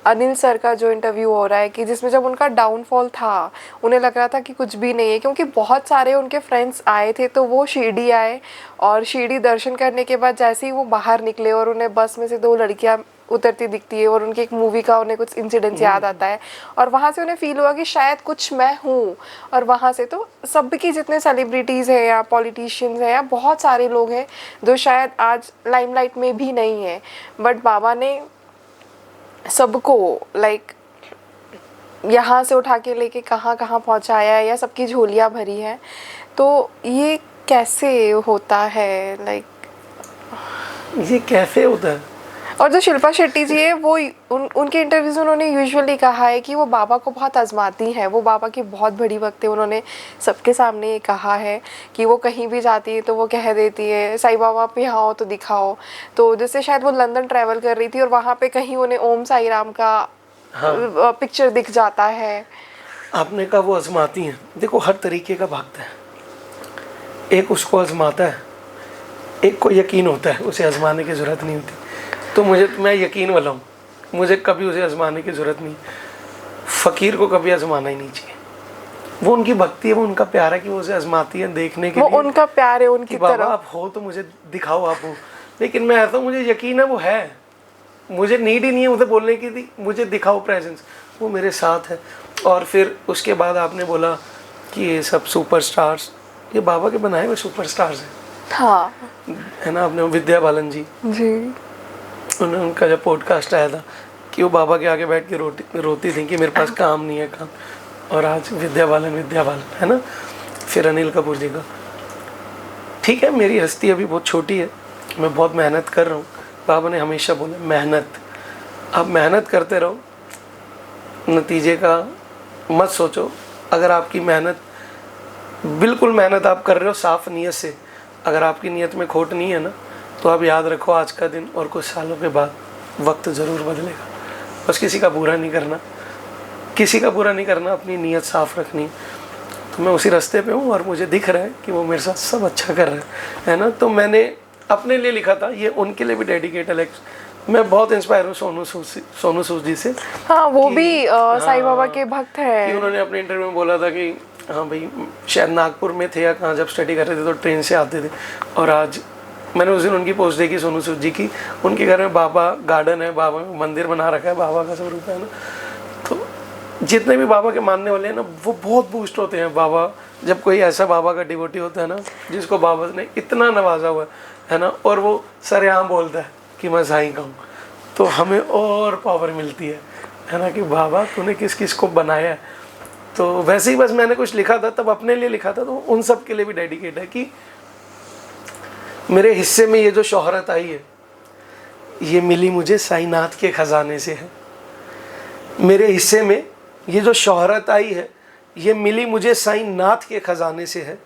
अनिल सर का जो इंटरव्यू हो रहा है कि जिसमें जब उनका डाउनफॉल था, उन्हें लग रहा था कि कुछ भी नहीं है, क्योंकि बहुत सारे उनके फ्रेंड्स आए थे। तो वो शिरडी आए और शिरडी दर्शन करने के बाद जैसे ही वो बाहर निकले और उन्हें बस में से 2 लड़कियां उतरती दिखती है और उनकी एक मूवी का उन्हें कुछ इंसिडेंट्स याद आता है, और वहाँ से उन्हें फील हुआ कि शायद कुछ मैं हूँ। और वहाँ से तो सबकी जितने सेलिब्रिटीज़ हैं या पॉलिटिशियंस हैं या बहुत सारे लोग हैं जो शायद आज लाइमलाइट में भी नहीं है, बट बाबा ने सबको लाइक यहाँ से उठा के लेके कहाँ कहाँ पहुँचाया है या सबकी झोलियाँ भरी हैं। तो ये कैसे होता है, लाइक ये कैसे होता है? और जो शिल्पा शेट्टी जी है वो उनके इंटरव्यूज में उन्होंने यूजुअली कहा है कि वो बाबा को बहुत आजमाती हैं, वो बाबा की बहुत बड़ी भक्त है। उन्होंने सबके सामने ये कहा है कि वो कहीं भी जाती है तो वो कह देती है साईं बाबा आप यहाँ हो तो दिखाओ। तो जैसे शायद वो लंदन ट्रैवल कर रही थी और वहाँ पे कहीं उन्हें ओम साई राम का पिक्चर दिख जाता है। आपने कहा वो आजमाती हैं, देखो हर तरीके का भक्त है, एक उसको आजमाता है, एक को यकीन होता है, उसे आजमाने की ज़रूरत नहीं होती। तो मैं यकीन वाला हूँ, मुझे कभी उसे आजमाने की ज़रूरत नहीं। फ़कीर को कभी आजमाना ही नहीं चाहिए, वो उनकी भक्ति है, वो उनका प्यार है कि वो उसे आजमाती है देखने के लिए। वो उनका प्यार है उनकी तरफ। बाबा आप हो तो मुझे दिखाओ आप हो। लेकिन मैं ऐसा, मुझे यकीन है वो है, मुझे नीड ही नहीं है उसे बोलने की थी, मुझे दिखाओ प्रेजेंस, वो मेरे साथ है। और फिर उसके बाद आपने बोला कि ये सब सुपरस्टार्स, ये बाबा के बनाए हुए सुपरस्टार्स हैं। हाँ है ना। आपने विद्या बालन जी उन्होंने, उनका जब पॉडकास्ट आया था कि वो बाबा के आगे बैठ के रोती थी कि मेरे पास काम नहीं है काम, और आज विद्या बालन है ना। फिर अनिल कपूर जी का, ठीक है मेरी हस्ती अभी बहुत छोटी है, मैं बहुत मेहनत कर रहा हूँ। बाबा ने हमेशा बोला मेहनत, आप मेहनत करते रहो, नतीजे का मत सोचो। अगर आपकी मेहनत, बिल्कुल मेहनत आप कर रहे हो साफ़ नीयत से, अगर आपकी नीयत में खोट नहीं है ना, तो आप याद रखो आज का दिन और कुछ सालों के बाद वक्त ज़रूर बदलेगा। बस किसी का बुरा नहीं करना, अपनी नीयत साफ़ रखनी। तो मैं उसी रास्ते पे हूँ और मुझे दिख रहा है कि वो मेरे साथ सब अच्छा कर रहा है ना। तो मैंने अपने लिए लिखा था, ये उनके लिए भी डेडिकेटेड है। मैं बहुत इंस्पायर हूँ सोनू सूद जी से। हाँ वो भी साईं बाबा के भक्त हैं। उन्होंने अपने इंटरव्यू में बोला था कि हाँ भाई शायद नागपुर में थे या कहाँ जब स्टडी कर रहे थे तो ट्रेन से आते थे, और आज मैंने उस दिन उनकी पोस्ट देखी सोनू सूद जी की, उनके घर में बाबा गार्डन है, बाबा मंदिर बना रखा है, बाबा का स्वरूप है ना। तो जितने भी बाबा के मानने वाले हैं ना, वो बहुत बूस्ट होते हैं। बाबा जब कोई ऐसा बाबा का डिवोटी होता है ना जिसको बाबा ने इतना नवाजा हुआ है ना, और वो सरेआम बोलता है कि मैं साईं का हूँ, तो हमें और पावर मिलती है ना कि बाबा तूने किस किस को बनाया है। तो वैसे ही बस मैंने कुछ लिखा था तब अपने लिए लिखा था, तो उन सब के लिए भी डेडिकेट है कि मेरे हिस्से में ये जो शोहरत आई है, ये मिली मुझे साईनाथ के ख़जाने से है। मेरे हिस्से में ये जो शोहरत आई है, ये मिली मुझे साईनाथ के ख़जाने से है।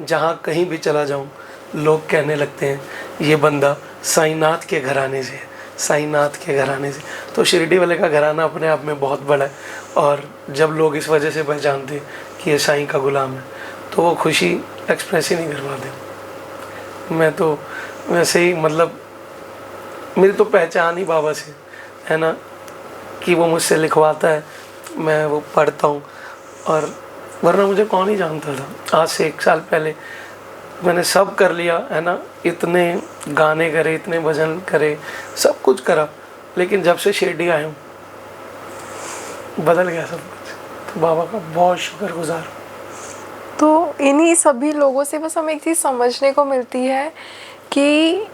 जहाँ कहीं भी चला जाऊँ लोग कहने लगते हैं ये बंदा साईनाथ के घराने से है, साईनाथ के घराने से। तो शिरडी वाले का घराना अपने आप में बहुत बड़ा है, और जब लोग इस वजह से पहचानते हैं कि ये साईं का गुलाम है, तो वो खुशी एक्सप्रेस ही नहीं कर पाते। मैं तो वैसे ही, मतलब मेरी तो पहचान ही बाबा से है ना, कि वो मुझसे लिखवाता है, मैं वो पढ़ता हूँ, और वरना मुझे कौन ही जानता था। आज से 1 साल पहले मैंने सब कर लिया है ना, इतने गाने करे, इतने भजन करे, सब कुछ करा, लेकिन जब से शिरडी आया हूँ बदल गया सब कुछ। तो बाबा का बहुत शुक्रगुजार हूँ। तो इन्हीं सभी लोगों से बस हमें एक चीज़ समझने को मिलती है कि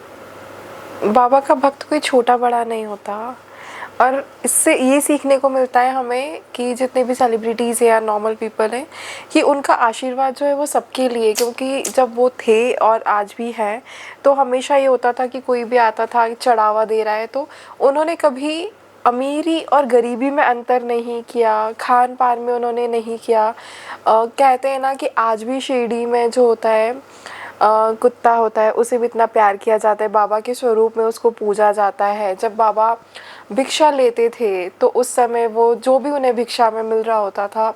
बाबा का भक्त कोई छोटा बड़ा नहीं होता, और इससे ये सीखने को मिलता है हमें कि जितने भी सेलिब्रिटीज़ या नॉर्मल पीपल हैं, कि उनका आशीर्वाद जो है वो सबके लिए, क्योंकि जब वो थे और आज भी हैं, तो हमेशा ये होता था कि कोई भी आता था चढ़ावा दे रहा है, तो उन्होंने कभी अमीरी और गरीबी में अंतर नहीं किया, खान पान में उन्होंने नहीं किया। कहते हैं ना कि आज भी शिरडी में जो होता है कुत्ता होता है, उसे भी इतना प्यार किया जाता है, बाबा के स्वरूप में उसको पूजा जाता है। जब बाबा भिक्षा लेते थे तो उस समय वो जो भी उन्हें भिक्षा में मिल रहा होता था,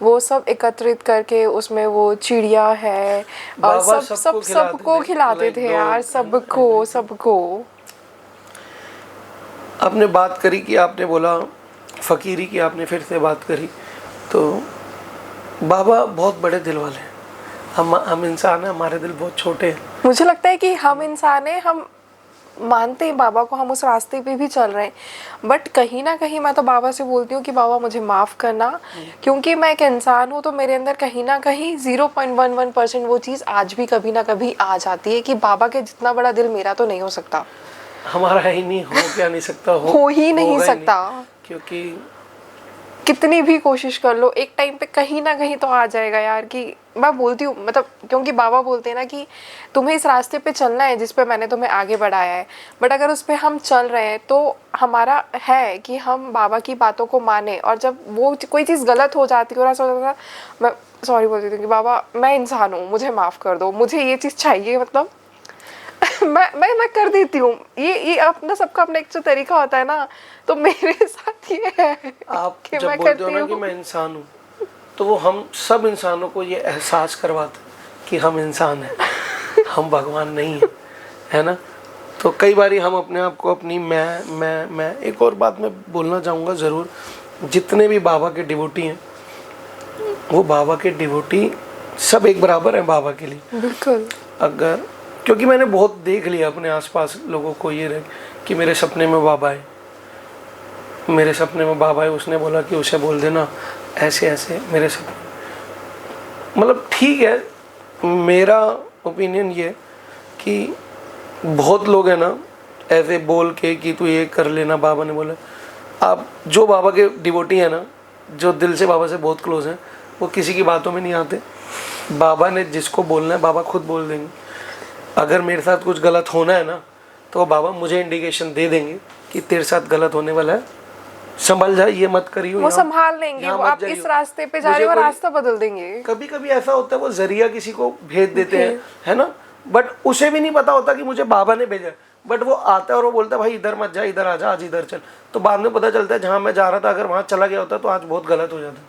वो सब एकत्रित करके उसमें वो चिड़िया है और सबको खिलाते थे यार, सबको। आपने बात करी कि आपने बोला फ़कीरी की, आपने फिर से बात करी, तो बाबा बहुत बड़े दिल वाले हैं। हम इंसान हैं, हमारे दिल बहुत छोटे हैं। मुझे लगता है कि हम इंसान हैं, हम मानते हैं बाबा को, हम उस रास्ते पे भी चल रहे हैं, बट कहीं ना कहीं मैं तो बाबा से बोलती हूँ कि बाबा मुझे माफ़ करना, क्योंकि मैं एक इंसान हूँ, तो मेरे अंदर कहीं ना कहीं 0.11% वो चीज़ आज भी कभी ना कभी आ जाती है कि बाबा के जितना बड़ा दिल मेरा तो नहीं हो सकता। हमारा है ही नहीं, हो क्या नहीं सकता, हो ही नहीं सकता, क्योंकि कितनी भी कोशिश कर लो एक टाइम पे कहीं ना कहीं तो आ जाएगा यार। कि मैं बोलती हूँ, मतलब क्योंकि बाबा बोलते हैं ना कि तुम्हें इस रास्ते पे चलना है जिस पे मैंने तुम्हें आगे बढ़ाया है, बट अगर उस पे हम चल रहे हैं तो हमारा है कि हम बाबा की बातों को माने, और जब वो कोई चीज़ गलत हो जाती है और ऐसा होता था, मैं सॉरी बोलती थी कि बाबा मैं इंसान हूँ, मुझे माफ़ कर दो, मुझे ये चीज़ चाहिए, मतलब मैं कर देती हूँ। ये अपना सबका अपना एक जो तरीका होता है ना, तो मेरे साथ ये है आप कि जब मैं बोलते हो करती ना कि हूँ। मैं इंसान हूँ, तो वो हम सब इंसानों को ये एहसास करवाता है कि हम इंसान हैं, हम भगवान नहीं हैं, है ना। तो कई बारी हम अपने आप को अपनी मैं एक और बात मैं बोलना चाहूँगा ज़रूर, जितने भी बाबा के डिवोटी हैं, वो बाबा के डिवोटी सब एक बराबर हैं बाबा के लिए। बिल्कुल। अगर, क्योंकि मैंने बहुत देख लिया अपने आसपास लोगों को ये रहे कि मेरे सपने में बाबा है, मेरे सपने में बाबा है, उसने बोला कि उसे बोल देना ऐसे ऐसे, मेरे सपने, मतलब ठीक है। मेरा ओपिनियन ये कि बहुत लोग हैं ना ऐसे बोल के कि तू ये कर लेना, बाबा ने बोला। आप जो बाबा के डिवोटी हैं ना, जो दिल से बाबा से बहुत क्लोज हैं, वो किसी की बातों में नहीं आते। बाबा ने जिसको बोलना है बाबा खुद बोल देंगे। अगर मेरे साथ कुछ गलत होना है ना, तो बाबा मुझे इंडिकेशन दे देंगे कि तेरे साथ गलत होने वाला है, संभल जा, ये मत करियो, वो संभाल लेंगे, वो आप इस रास्ते पे जा रहे हो, रास्ता बदल देंगे। कभी कभी ऐसा होता है वो जरिया किसी को भेज देते हैं, है ना, बट उसे भी नहीं पता होता कि मुझे बाबा ने भेजा, बट वो आता है और वो बोलता है भाई इधर मत जा, इधर आ जा, आज इधर चल। तो बाद में पता चलता है जहाँ मैं जा रहा था अगर वहाँ चला गया होता तो आज बहुत गलत हो जाता।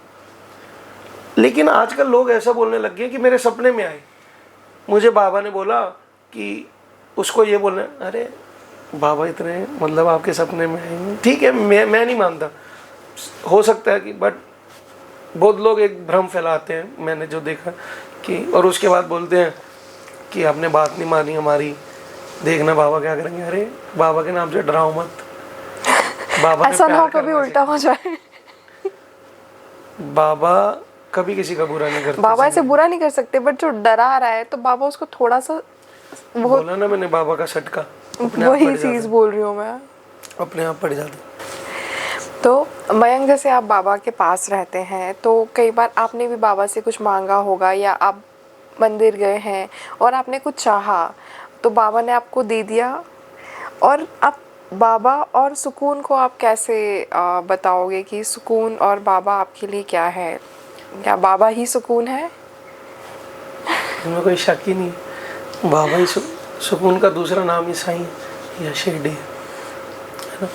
लेकिन आजकल लोग ऐसा बोलने लग गए कि मेरे सपने में आए, मुझे बाबा ने बोला कि उसको ये बोलना। अरे बाबा इतने, मतलब आपके सपने में आएंगे, ठीक है, मैं नहीं मानता, हो सकता है कि, बट बहुत लोग एक भ्रम फैलाते हैं, मैंने जो देखा कि, और उसके बाद बोलते हैं कि आपने बात नहीं मानी हमारी, देखना बाबा क्या करेंगे। अरे बाबा के नाम से डराओ मत, बाबा ऐसा ना हो कभी उल्टा हो जाए। बाबा कभी किसी का बुरा नहीं करते, बाबा ऐसे बुरा नहीं कर सकते, बट जो डरा रहा है तो बाबा उसको थोड़ा सा, बोला ना मैंने, बाबा का सटका वही चीज बोल रही हूँ मैं, अपने आप पड़ जाता। तो मयंक जैसे आप बाबा के पास रहते हैं, तो कई बार आपने भी बाबा से कुछ मांगा होगा, या आप मंदिर गए हैं और आपने कुछ चाहा, तो बाबा ने आपको दे दिया। और आप बाबा और सुकून को आप कैसे बताओगे कि सुकून और बाबा आपके लिए क्या है? क्या बाबा ही सुकून है? इनमें कोई शक ही नहीं। बाबा ही सुकून का दूसरा नाम ही साईं या शिरडी है ना।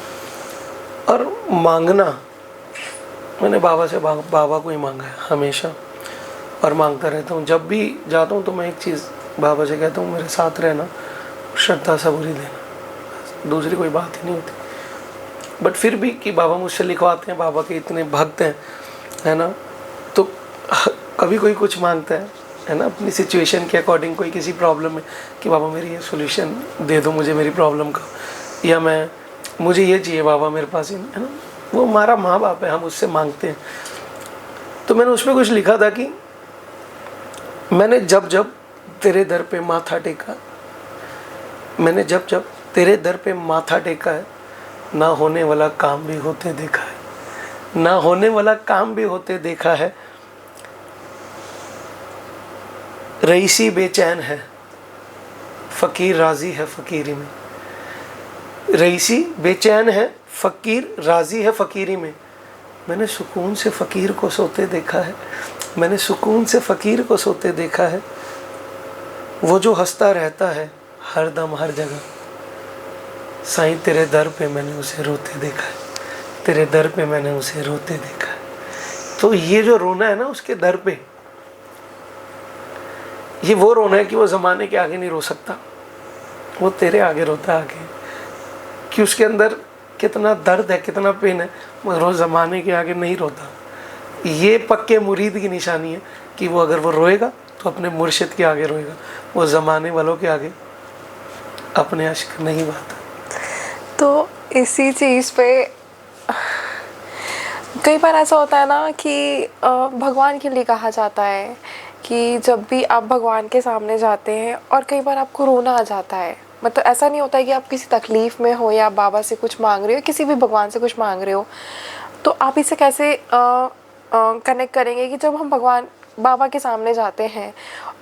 और मांगना, मैंने बाबा से बाबा को ही मांगा है हमेशा, और मांगता रहता हूँ। जब भी जाता हूँ तो मैं एक चीज़ बाबा से कहता हूँ, मेरे साथ रहना, श्रद्धा सबूरी देना, दूसरी कोई बात ही नहीं होती। बट फिर भी कि बाबा मुझसे लिखवाते हैं, बाबा के इतने भक्त हैं, है ना, तो कभी कोई कुछ मांगता है ना, अपनी सिचुएशन के अकॉर्डिंग, कोई किसी प्रॉब्लम में कि बाबा मेरी ये सॉल्यूशन दे दो मुझे मेरी प्रॉब्लम का, या मुझे ये चाहिए बाबा मेरे पास ही, है ना। वो हमारा माँ बाप है, हम उससे मांगते हैं। तो मैंने उसमें कुछ लिखा था कि मैंने जब जब तेरे दर पे माथा टेका, मैंने जब जब तेरे दर पे माथा टेका है, ना होने वाला काम भी होते देखा है, ना होने वाला काम भी होते देखा है। रईसी बेचैन है, फ़कीर राज़ी है फ़कीरी में। रईसी बेचैन है, फ़कीर राज़ी है फ़कीरी में। मैंने सुकून से फ़कीर को सोते देखा है, मैंने सुकून से फ़कीर को सोते देखा है। वो जो हंसता रहता है हर दम हर जगह, साईं तेरे दर पे मैंने उसे रोते देखा है, तेरे दर पे मैंने उसे रोते देखा है। तो ये जो रोना है ना उसके दर पे, ये वो रोना है कि वो ज़माने के आगे नहीं रो सकता, वो तेरे आगे रोता है आगे, कि उसके अंदर कितना दर्द है, कितना पेन है, मगर वो ज़माने के आगे नहीं रोता। ये पक्के मुरीद की निशानी है कि वो अगर वो रोएगा तो अपने मुर्शिद के आगे रोएगा, वो ज़माने वालों के आगे अपने अश्क नहीं बहाता। तो इसी चीज़ पे कई बार ऐसा होता है ना कि भगवान के लिए कहा जाता है कि जब भी आप भगवान के सामने जाते हैं और कई बार आपको रोना आ जाता है, मतलब ऐसा नहीं होता है कि आप किसी तकलीफ़ में हो या आप बाबा से कुछ मांग रहे हो, किसी भी भगवान से कुछ मांग रहे हो, तो आप इसे कैसे कनेक्ट करेंगे कि जब हम भगवान बाबा के सामने जाते हैं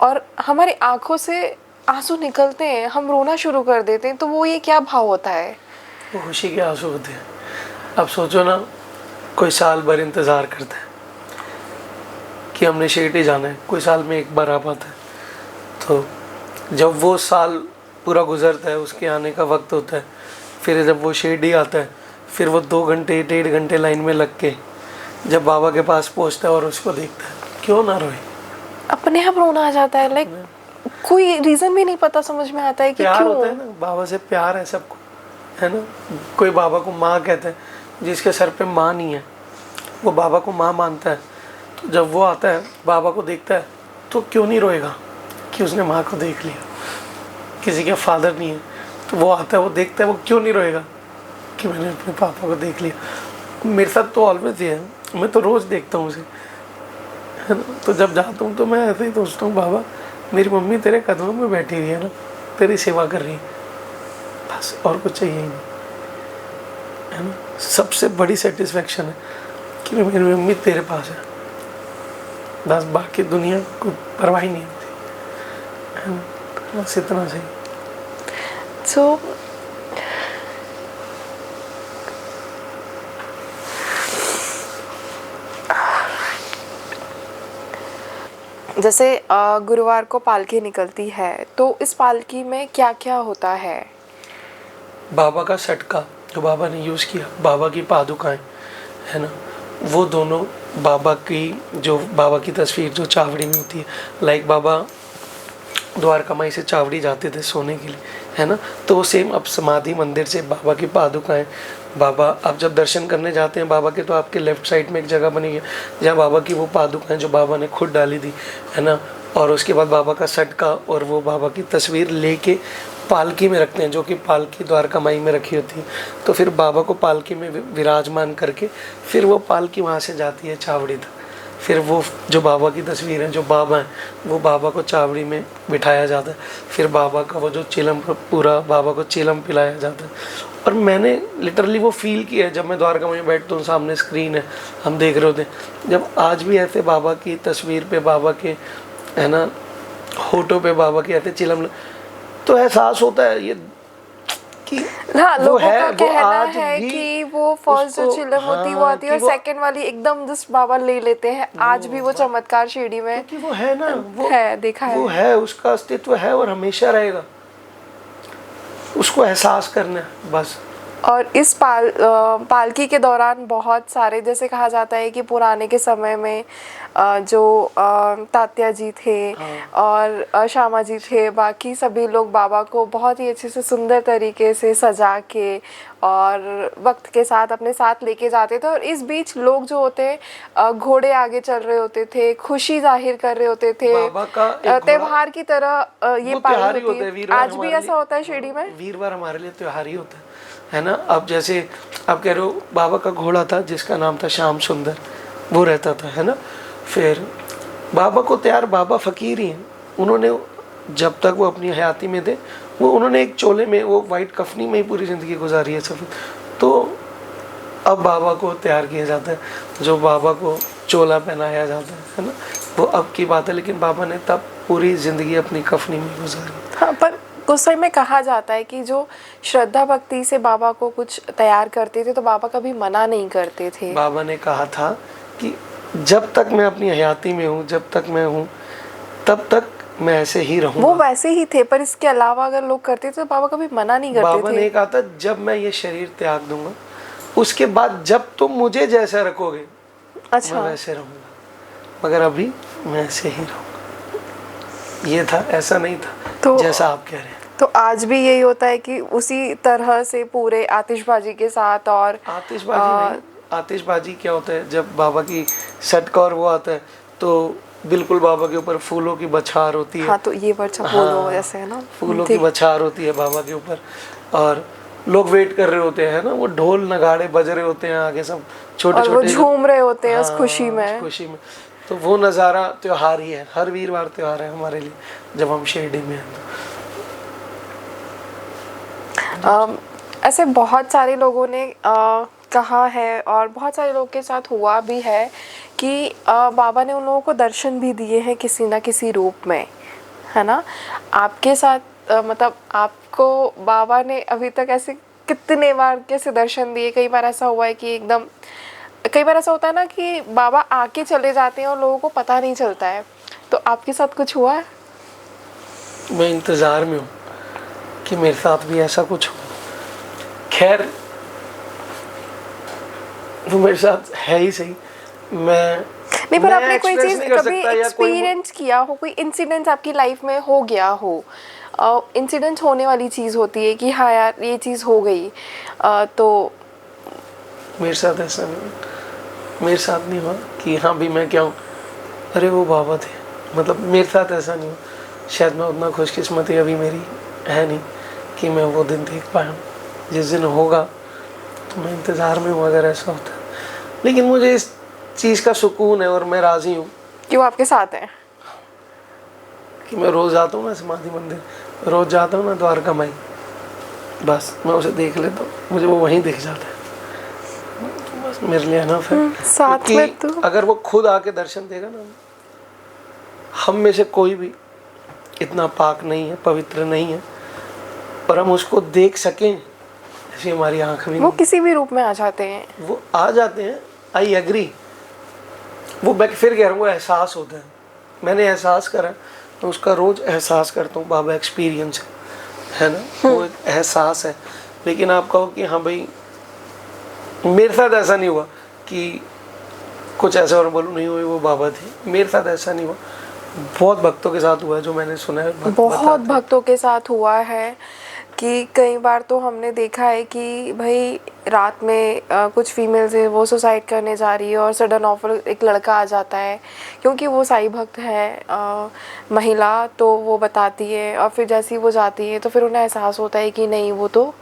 और हमारी आंखों से आंसू निकलते हैं, हम रोना शुरू कर देते हैं, तो वो ये क्या भाव होता है? वो खुशी के आंसू होते हैं। अब सोचो ना, कोई साल भर इंतज़ार करता है कि हमने शिरडी जाना है, कोई साल में एक बार आ पाता है, तो जब वो साल पूरा गुजरता है, उसके आने का वक्त होता है, फिर जब वो शिरडी आता है, फिर वो 2 घंटे 1.5 घंटे लाइन में लग के जब बाबा के पास पहुंचता है और उसको देखता है, क्यों ना रोए? अपने आप रोना आ जाता है, लाइक कोई रीज़न भी नहीं पता, समझ में आता है कि प्यार क्यों होता है ना, बाबा से प्यार है सबको, है ना। कोई बाबा को माँ कहता है, जिसके सर पे माँ नहीं है वो बाबा को माँ मानता है, तो जब वो आता है बाबा को देखता है तो क्यों नहीं रोएगा कि उसने माँ को देख लिया। किसी के फादर नहीं है तो वो आता है, वो देखता है, वो क्यों नहीं रोएगा कि मैंने अपने पापा को देख लिया। मेरे साथ तो ऑलवेज ही है, मैं तो रोज़ देखता हूँ उसे, है ना। तो जब जाता हूँ तो मैं ऐसे ही सोचता हूँ, बाबा मेरी मम्मी तेरे कदमों में बैठी हुई है ना, तेरी सेवा कर रही है, बस और कुछ चाहिए ही नहीं, है ना। सबसे बड़ी सेटिस्फेक्शन है कि मेरी मम्मी तेरे पास है, बस बाकी दुनिया को परवाह ही नहीं होती, है ना। बस इतना सही। सो जैसे गुरुवार को पालकी निकलती है, तो इस पालकी में क्या क्या होता है? बाबा का सटका जो बाबा ने यूज़ किया, बाबा की पादुकाएं, है ना, वो दोनों बाबा की तस्वीर जो चावड़ी में होती है, लाइक बाबा द्वारकामाई से चावड़ी जाते थे सोने के लिए, है ना, तो वो सेम अब समाधि मंदिर से बाबा की पादुकाएं, बाबा आप जब दर्शन करने जाते हैं बाबा के, तो आपके लेफ्ट साइड में एक जगह बनी है जहाँ बाबा की वो पादुकाएं जो बाबा ने खुद डाली थी, है ना, और उसके बाद बाबा का सटका और वो बाबा की तस्वीर लेके पालकी में रखते हैं, जो कि पालकी द्वारकामाई में रखी होती है। तो फिर बाबा को पालकी में विराजमान करके फिर वो पालकी वहाँ से जाती है चावड़ी तक, फिर वो जो बाबा की तस्वीर है, जो बाबा हैं, वो बाबा को चावड़ी में बिठाया जाता है, फिर बाबा का वो जो चिलम, पूरा बाबा को चिलम पिलाया जाता है। और मैंने लिटरली वो फील किया है, जब मैं द्वारका में बैठता हूँ, सामने स्क्रीन है, हम देख रहे होते हैं, जब आज भी ऐसे बाबा की तस्वीर पे, बाबा के, है ना, होठों पे बाबा के ऐसे चिलम, तो एहसास होता है ये कि हाँ, वो लोगों है, का वो कहना आज है भी कि वो फर्स्ट जो उसको, चिलम होती वो हाँ, आती है और कि वो, सेकंड वाली एकदम जस्ट बाबा ले लेते हैं, आज भी वो चमत्कार शिरडी में क्योंकि वो है ना, है, देखा वो है। है, उसका अस्तित्व है और हमेशा रहेगा, उसको एहसास करना है बस। और इस पालकी के दौरान बहुत सारे, जैसे कहा जाता है कि पुराने के समय में जो तात्या जी थे और श्यामा जी थे, बाकी सभी लोग बाबा को बहुत ही अच्छे से सुंदर तरीके से सजा के और वक्त के साथ अपने साथ लेके जाते थे। और इस बीच लोग जो होते हैं घोड़े आगे चल रहे होते थे, खुशी जाहिर कर रहे होते थे, बाबा का एक घोड़ा- त्योहार की तरह ये वो पालन त्योहार ही होती होता है, है। वीरवार आज भी हमारे ऐसा लिए- होता है शिरडी में। वीरवार हमारे लिए त्योहार ही होता है ना। अब जैसे आप कह रहे हो, बाबा का घोड़ा था जिसका नाम था श्याम सुंदर, वो रहता था, है ना। फिर बाबा को तैयार, बाबा फकीर ही हैं, उन्होंने जब तक वो अपनी हयाती में थे, वो उन्होंने एक चोले में, वो वाइट कफनी में ही पूरी ज़िंदगी गुजारी है सफ़ेद। तो अब बाबा को तैयार किया जाता है, जो बाबा को चोला पहनाया जाता है ना, वो अब की बात है, लेकिन बाबा ने तब पूरी ज़िंदगी अपनी कफनी में गुजारी। हाँ, पर उस समय में कहा जाता है कि जो श्रद्धा भक्ति से बाबा को कुछ तैयार करते थे तो बाबा कभी मना नहीं करते थे। बाबा ने कहा था कि जब तक मैं अपनी हयाती में हूँ, जब तक मैं हूँ, तब तक मैं ऐसे ही रहूँगा। वो वैसे ही थे, पर इसके अलावा अगर लोग करते थे तो बाबा कभी मना नहीं करते थे। बाबा ने कहा था, जब मैं ये शरीर त्याग दूंगा, उसके बाद जब तुम मुझे जैसा रखोगे, अच्छा, मैं वैसे रहूँगा, मगर अभी मैं ऐसे ही रहूँगा। ये था, ऐसा नहीं था तो जैसा आप कह रहे हैं। तो आज भी यही होता है कि उसी तरह से पूरे आतिशबाजी के साथ। और आतिशबाजी नहीं, आतिशबाजी क्या होता है, जब बाबा की सटका और वो आता है तो बिल्कुल बाबा के ऊपर फूलों की बछार होती है। हाँ, तो ये वर्षा बोलो ऐसे है ना, फूलों की बछार होती है बाबा के ऊपर, और लोग वेट कर रहे होते हैं ना, वो ढोल नगाड़े बज रहे होते हैं आगे, सब छोटे और वो छोटे झूम रहे होते हैं उस हाँ, खुशी उस में। खुशी में। तो वो नज़ारा त्योहार ही है, हर वीरवार त्योहार है हमारे लिए जब हम शिरडी में हैं। ऐसे बहुत सारे लोगों ने कहा है और बहुत सारे लोगों के साथ हुआ भी है कि बाबा ने उन लोगों को दर्शन भी दिए हैं किसी ना किसी रूप में, है ना। आपके साथ मतलब आपको बाबा ने अभी तक ऐसे कितने बार कैसे दर्शन दिए? कई बार ऐसा हुआ है कि एकदम, कई बार ऐसा होता है ना कि बाबा आके चले जाते हैं और लोगों को पता नहीं चलता है, तो आपके साथ कुछ हुआ है? मैं इंतज़ार में हूँ कि मेरे साथ भी ऐसा कुछ हो। खैर, वो मेरे साथ है ही सही। नहीं, पर आपने कोई चीज़ कभी कोई एक्सपीरियंस किया हो, कोई इंसिडेंट आपकी लाइफ में हो गया हो? इंसिडेंट होने वाली चीज़ होती है कि हाँ यार ये चीज़ हो गई, तो मेरे साथ ऐसा नहीं, मेरे साथ नहीं हुआ कि हाँ भी मैं क्या हूँ, अरे वो बाबा थे, मतलब मेरे साथ ऐसा नहीं हुआ। शायद मैं उतना खुशकिस्मती अभी मेरी है नहीं कि मैं वो दिन देख पाया हूँ। जिस दिन होगा तो मैं इंतज़ार में हूँ अगर ऐसा होता है। लेकिन मुझे इस चीज़ का सुकून है और मैं राज़ी हूँ कि वो आपके साथ है। कि मैं रोज़ आता हूँ ना समाधि मंदिर, रोज़ जाता हूँ ना द्वारका माई, बस मैं उसे देख लेता हूँ, मुझे वो वहीं दिख जाता है, तो बस मेरे लिए अनफ है। साथ में तो अगर वो खुद आके दर्शन देगा ना, हम में से कोई भी इतना पाक नहीं है, पवित्र नहीं है, और हम उसको देख सकें ऐसी हमारी आँख भी वो नहीं। किसी भी रूप में आ जाते हैं, वो आ जाते हैं, आई एग्री। वो मैं फिर कह रहा हूँ, वो एहसास होता है, मैंने एहसास करा, तो उसका रोज़ एहसास करता हूँ। बाबा एक्सपीरियंस है ना, वो एक एहसास है। लेकिन आप कहो कि हाँ भाई मेरे साथ ऐसा नहीं हुआ कि कुछ ऐसा और बोलूँ नहीं हुई वो बाबा थे, मेरे साथ ऐसा नहीं हुआ। बहुत भक्तों के साथ हुआ है जो मैंने सुना है, बहुत भक्तों के साथ हुआ है कि कई बार तो हमने देखा है कि भाई रात में कुछ फीमेल्स है वो सुसाइड करने जा रही है और सडन ऑफर एक लड़का आ जाता है, क्योंकि वो साईं भक्त है महिला, तो वो बताती है और फिर जैसे ही वो जाती है तो फिर उन्हें एहसास होता है कि नहीं वो तो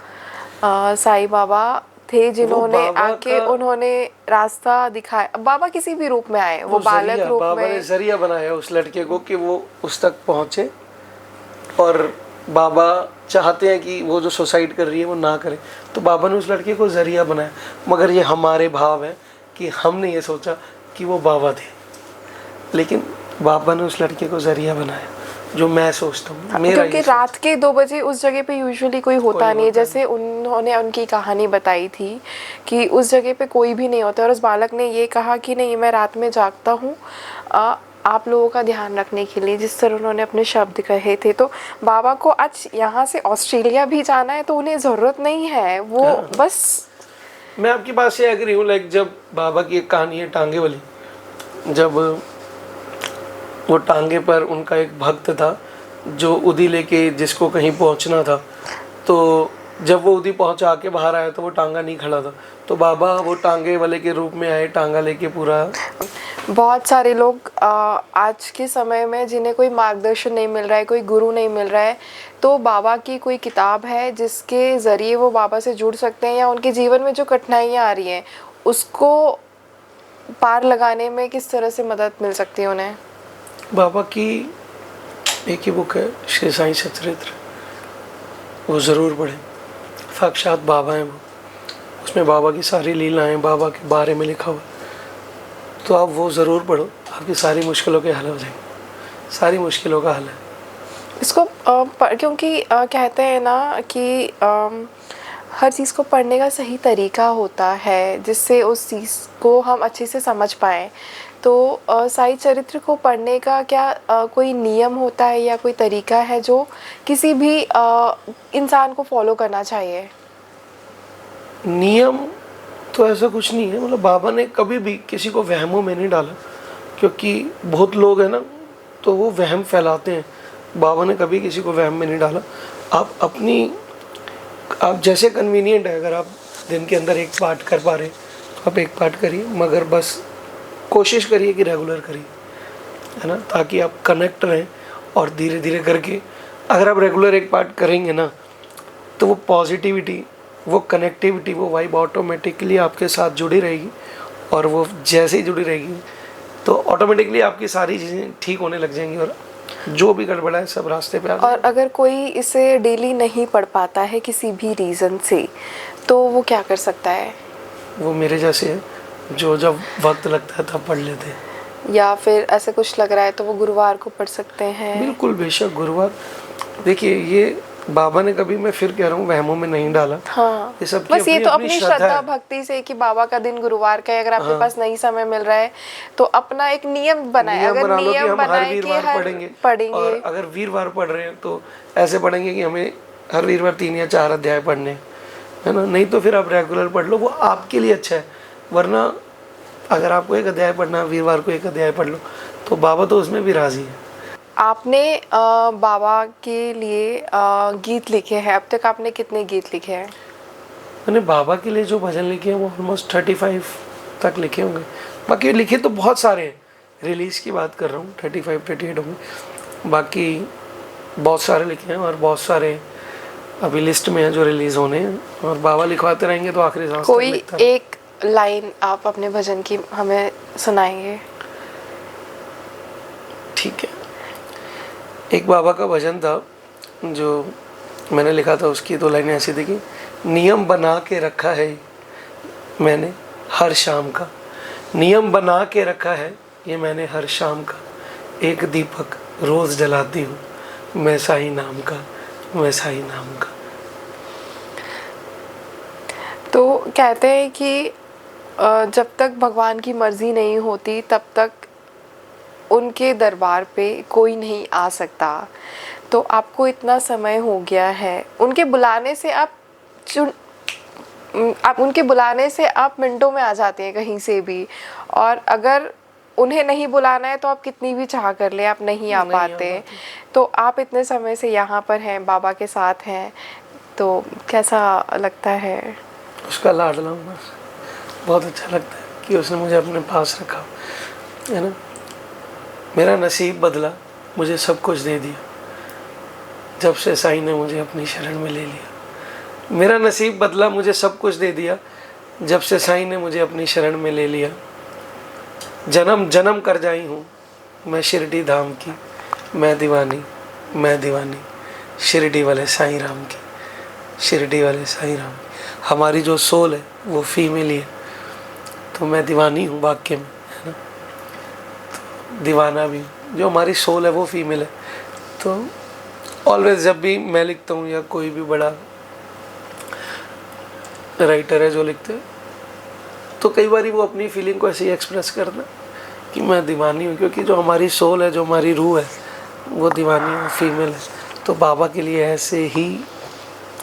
साईं बाबा थे जिन्होंने आके उन्होंने रास्ता दिखाया। बाबा किसी भी रूप में आए, वो बालक रूप में, बाबा ने जरिया बनाया उस लड़के को कि वो उस तक पहुँचे, और बाबा चाहते हैं कि वो जो सुसाइड कर रही है वो ना करे, तो बाबा ने उस लड़के को जरिया बनाया। मगर ये हमारे भाव है कि हमने ये सोचा कि वो बाबा थे, लेकिन बाबा ने उस लड़के को जरिया बनाया। जो मैं सोचता हूँ, मेरा क्योंकि ये रात के 2 बजे उस जगह पे यूजुअली कोई होता नहीं है। होता जैसे उन्होंने उनकी कहानी बताई थी कि उस जगह पे कोई भी नहीं होता, और उस बालक ने ये कहा कि नहीं, मैं रात में जागता हूँ आप लोगों का ध्यान रखने के लिए, जिस तरह उन्होंने अपने शब्द कहे थे। तो बाबा को आज यहाँ से ऑस्ट्रेलिया भी जाना है तो उन्हें ज़रूरत नहीं है, वो बस। मैं आपकी बात से एग्री हूँ। लाइक जब बाबा की एक कहानी है टांगे वाली, जब वो टांगे पर उनका एक भक्त था जो उदी लेके जिसको कहीं पहुंचना था, तो जब वो उदी पहुंचा के बाहर आया तो वो टांगा नहीं खड़ा था, तो बाबा वो टांगे वाले के रूप में आए, टांगा लेके पूरा। बहुत सारे लोग आज के समय में जिन्हें कोई मार्गदर्शन नहीं मिल रहा है, कोई गुरु नहीं मिल रहा है, तो बाबा की कोई किताब है जिसके ज़रिए वो बाबा से जुड़ सकते हैं, या उनके जीवन में जो कठिनाइयाँ आ रही हैं उसको पार लगाने में किस तरह से मदद मिल सकती है उन्हें? बाबा की एक ही बुक है, श्री साईं सचरित्र, वो ज़रूर पढ़ें। साक्षात बाबा हैं वो, उसमें बाबा की सारी लीलाएं, बाबा के बारे में लिखा हुआ, तो आप वो ज़रूर पढ़ो, आपकी सारी मुश्किलों के हल हो जाएंगे। सारी मुश्किलों का हल है इसको क्योंकि कहते हैं ना कि हर चीज़ को पढ़ने का सही तरीका होता है जिससे उस चीज़ को हम अच्छे से समझ पाएँ। तो साईं चरित्र को पढ़ने का क्या कोई नियम होता है या कोई तरीका है जो किसी भी इंसान को फॉलो करना चाहिए? नियम तो ऐसा कुछ नहीं है। मतलब बाबा ने कभी भी किसी को वहमों में नहीं डाला, क्योंकि बहुत लोग हैं ना, तो वो वहम फैलाते हैं। बाबा ने कभी किसी को वहम में नहीं डाला। आप जैसे कन्वीनियंट है, अगर आप दिन के अंदर एक पाठ कर पा रहे तो आप एक पाठ करिए, मगर बस कोशिश करिए कि रेगुलर करिए, है ना, ताकि आप कनेक्ट रहें। और धीरे धीरे करके अगर आप रेगुलर एक पाठ करेंगे ना, तो वो पॉजिटिविटी, वो कनेक्टिविटी, वो वाइब ऑटोमेटिकली आपके साथ जुड़ी रहेगी। और वो जैसे ही जुड़ी रहेगी तो ऑटोमेटिकली आपकी सारी चीज़ें ठीक होने लग जाएंगी, और जो भी गड़बड़ा है सब रास्ते पे आ जाएगा। और अगर कोई इसे डेली नहीं पढ़ पाता है किसी भी रीज़न से, तो वो क्या कर सकता है? वो मेरे जैसे है, जो जब वक्त लगता है तब पढ़ लेते हैं। या फिर ऐसे कुछ लग रहा है तो वो गुरुवार को पढ़ सकते हैं? बिल्कुल, बेशक गुरुवार। देखिए, ये बाबा ने कभी, मैं फिर कह रहा हूँ, वहमों में नहीं डाला। हाँ, ये सब बस ये तो अपनी श्रद्धा है। भक्ति से कि बाबा का दिन गुरुवार का है, अगर आपके पास नहीं समय मिल रहा है तो अपना एक नियम बनाए। अगर बना लो कि नियम हम हर बनाए कि वीरवार हर पढ़ेंगे। और अगर वीरवार पढ़ रहे हैं तो ऐसे पढ़ेंगे कि हमें हर वीरवार 3 या 4 अध्याय पढ़ने, है ना। नहीं तो फिर आप रेगुलर पढ़ लो, वो आपके लिए अच्छा है। वरना अगर आपको एक अध्याय पढ़ना है, वीरवार को एक अध्याय पढ़ लो, तो बाबा तो उसमें भी राजी है। आपने बाबा के लिए गीत लिखे हैं, अब तक आपने कितने गीत लिखे हैं? मैंने बाबा के लिए जो भजन लिखे हैं वो ऑलमोस्ट 35 तक लिखे होंगे। बाकी लिखे तो बहुत सारे हैं, रिलीज़ की बात कर रहा हूँ, 35-38 होंगे। बाकी बहुत सारे लिखे हैं, और बहुत सारे अभी लिस्ट में हैं जो रिलीज़ होने हैं, और बाबा लिखवाते रहेंगे तो आखिरी सांस तक कोई लिखता रहें। एक लाइन आप अपने भजन की हमें सुनाएंगे? ठीक है। एक बाबा का भजन था जो मैंने लिखा था, उसकी 2 लाइनें ऐसी थी कि नियम बना के रखा है मैंने हर शाम का, नियम बना के रखा है ये मैंने हर शाम का, एक दीपक रोज़ जलाती हूँ मैं साईं नाम का, मैं साईं नाम का। तो कहते हैं कि जब तक भगवान की मर्जी नहीं होती तब तक उनके दरबार पे कोई नहीं आ सकता। तो आपको इतना समय हो गया है, उनके बुलाने से आप उनके बुलाने से आप मिनटों में आ जाते हैं कहीं से भी, और अगर उन्हें नहीं बुलाना है तो आप कितनी भी चाह कर ले आप नहीं आ पाते। तो आप इतने समय से यहाँ पर हैं, बाबा के साथ हैं, तो कैसा लगता है? उसका लाडला हूँ, बहुत अच्छा लगता है कि उसने मुझे अपने पास रखा, है ना। मेरा नसीब बदला, मुझे सब कुछ दे दिया जब से साईं ने मुझे अपनी शरण में ले लिया। मेरा नसीब बदला, मुझे सब कुछ दे दिया जब से साईं ने मुझे अपनी शरण में ले लिया। जन्म जन्म कर जाई हूँ मैं शिरडी धाम की, मैं दीवानी मैं दीवानी शिरडी वाले साईं राम की, शिरडी वाले साईं राम। हमारी जो सोल है वो फीमेल ही है, तो मैं दीवानी हूँ वाक्य में, है ना। तो दीवाना भी, जो हमारी सोल है वो फीमेल है, तो ऑलवेज जब भी मैं लिखता हूँ या कोई भी बड़ा राइटर है जो लिखते हैं, तो कई बार वो अपनी फीलिंग को ऐसे ही एक्सप्रेस करना कि मैं दीवानी हूँ, क्योंकि जो हमारी सोल है, जो हमारी रूह है, वो दीवानी है, फीमेल है। तो बाबा के लिए ऐसे ही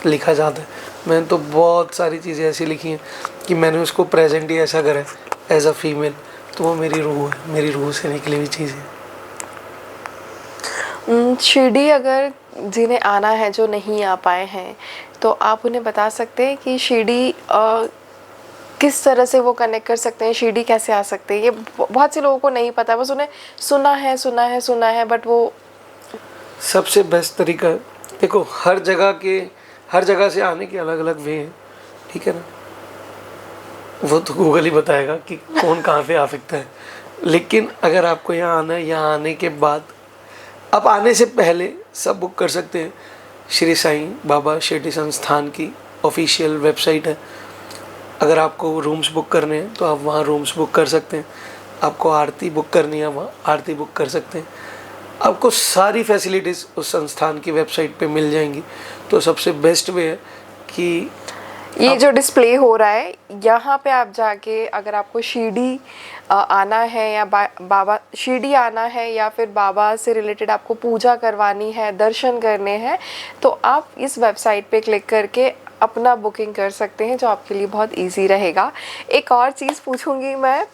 लिखा जाता है। मैंने तो बहुत सारी चीज़ें ऐसी लिखी हैं कि मैंने उसको प्रेजेंट ही ऐसा करा है एज अ फीमेल, तो वो मेरी रूह है, मेरी रूह से निकली हुई चीज़ है। शिरडी अगर जिन्हें आना है, जो नहीं आ पाए हैं, तो आप उन्हें बता सकते हैं कि शिरडी किस तरह से वो कनेक्ट कर सकते हैं, शिरडी कैसे आ सकते हैं? ये बहुत से लोगों को नहीं पता, बस उन्हें सुना है बट वो सबसे बेस्ट तरीका, देखो हर जगह से आने के अलग अलग वे हैं, ठीक है ना। वो तो गूगल ही बताएगा कि कौन कहाँ से आ सकता है। लेकिन अगर आपको यहाँ आना है, यहाँ आने के बाद, आप आने से पहले सब बुक कर सकते हैं। श्री साईं बाबा शिरडी संस्थान की ऑफिशियल वेबसाइट है। अगर आपको रूम्स बुक करने हैं तो आप वहाँ रूम्स बुक कर सकते हैं। आपको आरती बुक करनी है, वहाँ आरती बुक कर सकते हैं। आपको सारी फैसिलिटीज़ उस संस्थान की वेबसाइट पे मिल जाएंगी। तो सबसे बेस्ट वे है कि ये जो डिस्प्ले हो रहा है यहाँ पे आप जाके, अगर आपको शिरडी आना है या बाबा शिरडी आना है या फिर बाबा से रिलेटेड आपको पूजा करवानी है, दर्शन करने हैं, तो आप इस वेबसाइट पे क्लिक करके अपना बुकिंग कर सकते हैं, जो आपके लिए बहुत इजी रहेगा। एक और चीज़ पूछूंगी मैं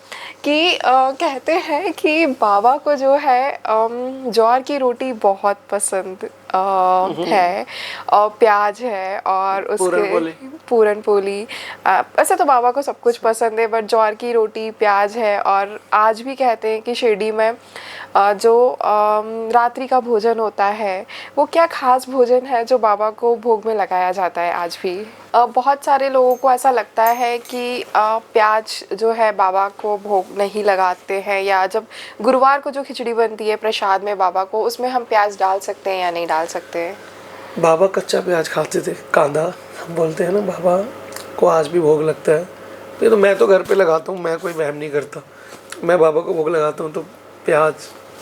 कि कहते हैं कि बाबा को जो है ज्वार की रोटी बहुत पसंद है, और प्याज है, और उसके पूरन पोली। ऐसे तो बाबा को सब कुछ पसंद है, बट ज्वार की रोटी, प्याज है। और आज भी कहते हैं कि शिरडी में जो रात्रि का भोजन होता है, वो क्या खास भोजन है जो बाबा को भोग में लगाया जाता है आज भी। बहुत सारे लोगों को ऐसा लगता है कि प्याज जो है बाबा को भोग नहीं लगाते हैं, या जब गुरुवार को जो खिचड़ी बनती है प्रसाद में बाबा को, उसमें हम प्याज डाल सकते हैं या नहीं डाल सकते हैं? बाबा कच्चा प्याज खाते थे, कांदा हम बोलते हैं ना, बाबा को आज भी भोग लगता है। ये तो मैं तो घर पे लगाता हूँ, मैं कोई वहम नहीं करता। मैं बाबा को भोग लगाता हूँ तो प्याज,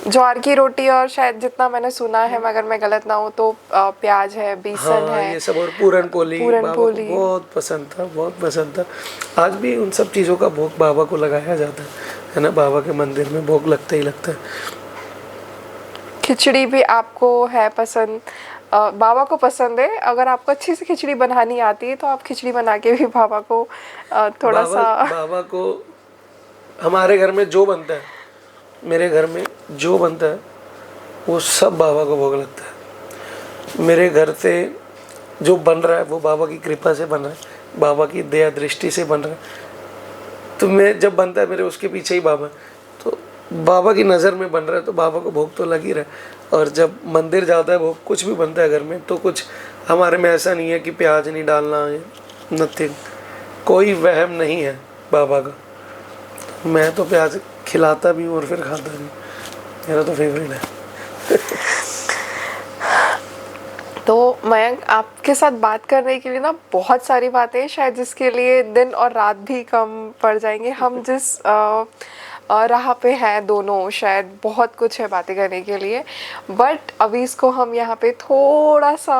ज्वार की रोटी, और शायद जितना मैंने सुना है, मगर मैं गलत ना हूँ तो प्याज है, बेसन हाँ, है, ये सब, और पूरन पोली बाबा को बहुत पसंद था, बहुत पसंद था। आज भी उन सब चीज़ों का भोग बाबा को लगाया जाता है ना। बाबा के मंदिर में भोग लगता ही लगता है। खिचड़ी भी आपको है पसंद, बाबा को पसंद है। अगर आपको अच्छी से खिचड़ी बनानी आती है तो आप खिचड़ी बना के भी बाबा को थोड़ा सा। बाबा को हमारे घर में जो बनता है, मेरे घर में जो बनता है, वो सब बाबा को भोग लगता है। मेरे घर से जो बन रहा है वो बाबा की कृपा से बन रहा है, बाबा की दया दृष्टि से बन रहा है। तो मैं जब बनता है, मेरे उसके पीछे ही बाबा, तो बाबा की नज़र में बन रहा है तो बाबा को भोग तो लग ही रहा है। और जब मंदिर जाता है, भोग कुछ भी बनता है घर में, तो कुछ हमारे में ऐसा नहीं है कि प्याज नहीं डालना है, नथिंग, कोई वहम नहीं है बाबा का। मैं तो प्याज खिलाता भी हूँ और फिर खाता भी, मेरा तो फेवरेट है। तो मयंक, आपके साथ बात करने के लिए ना बहुत सारी बातें, शायद जिसके लिए दिन और रात भी कम पड़ जाएंगे। हम जिस राह पे हैं दोनों, शायद बहुत कुछ है बातें करने के लिए, बट अभी इसको हम यहाँ पे थोड़ा सा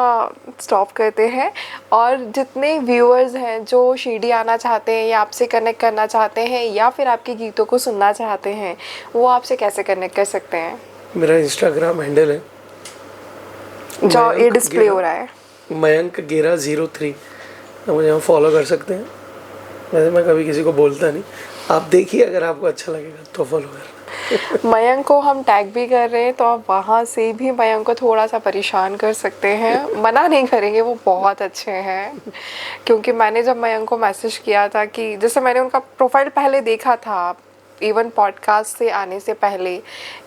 स्टॉप करते हैं। और जितने व्यूअर्स हैं जो शिरडी आना चाहते हैं या आपसे कनेक्ट करना चाहते हैं या फिर आपके गीतों को सुनना चाहते हैं, वो आपसे कैसे कनेक्ट कर सकते हैं? मेरा इंस्टाग्राम हैंडल है जो ये डिस्प्ले हो रहा है, मयंक गेरा 03। आप मुझे यहाँ फॉलो कर सकते हैं। वैसे मैं कभी किसी को बोलता नहीं, आप देखिए, अगर आपको अच्छा लगेगा तो फॉलो करना। मयंक को हम टैग भी कर रहे हैं, तो आप वहाँ से भी मयंक को थोड़ा सा परेशान कर सकते हैं। मना नहीं करेंगे, वो बहुत अच्छे हैं। क्योंकि मैंने जब मयंक को मैसेज किया था कि जैसे मैंने उनका प्रोफाइल पहले देखा था, इवन पॉडकास्ट से आने से पहले,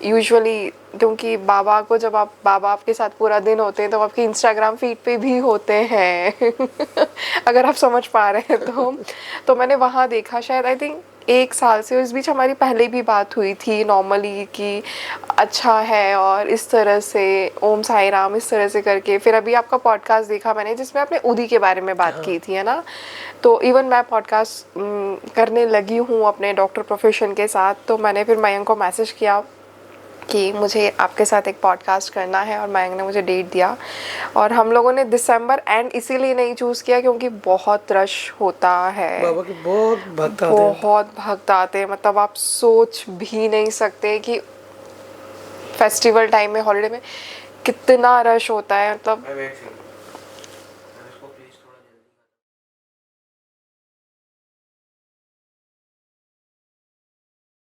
यूजुअली क्योंकि बाबा को जब बाबा आपके साथ पूरा दिन होते हैं तो आपके इंस्टाग्राम फीड पे भी होते हैं। अगर आप समझ पा रहे हैं तो मैंने वहाँ देखा, शायद आई थिंक 1 साल से। इस बीच हमारी पहले भी बात हुई थी नॉर्मली कि अच्छा है, और इस तरह से ओम साई राम इस तरह से करके। फिर अभी आपका पॉडकास्ट देखा मैंने जिसमें आपने उदी के बारे में बात की थी, है ना। तो इवन मैं पॉडकास्ट करने लगी हूँ अपने डॉक्टर प्रोफेशन के साथ, तो मैंने फिर मयंक को मैसेज किया कि मुझे आपके साथ एक पॉडकास्ट करना है, और मयंक ने मुझे डेट दिया। और हम लोगों ने दिसंबर एंड इसीलिए नहीं चूज़ किया क्योंकि बहुत रश होता है, बाबा के बहुत भक्त आते हैं। बहुत भक्त आते हैं, मतलब आप सोच भी नहीं सकते कि फेस्टिवल टाइम में, हॉलीडे में कितना रश होता है। मतलब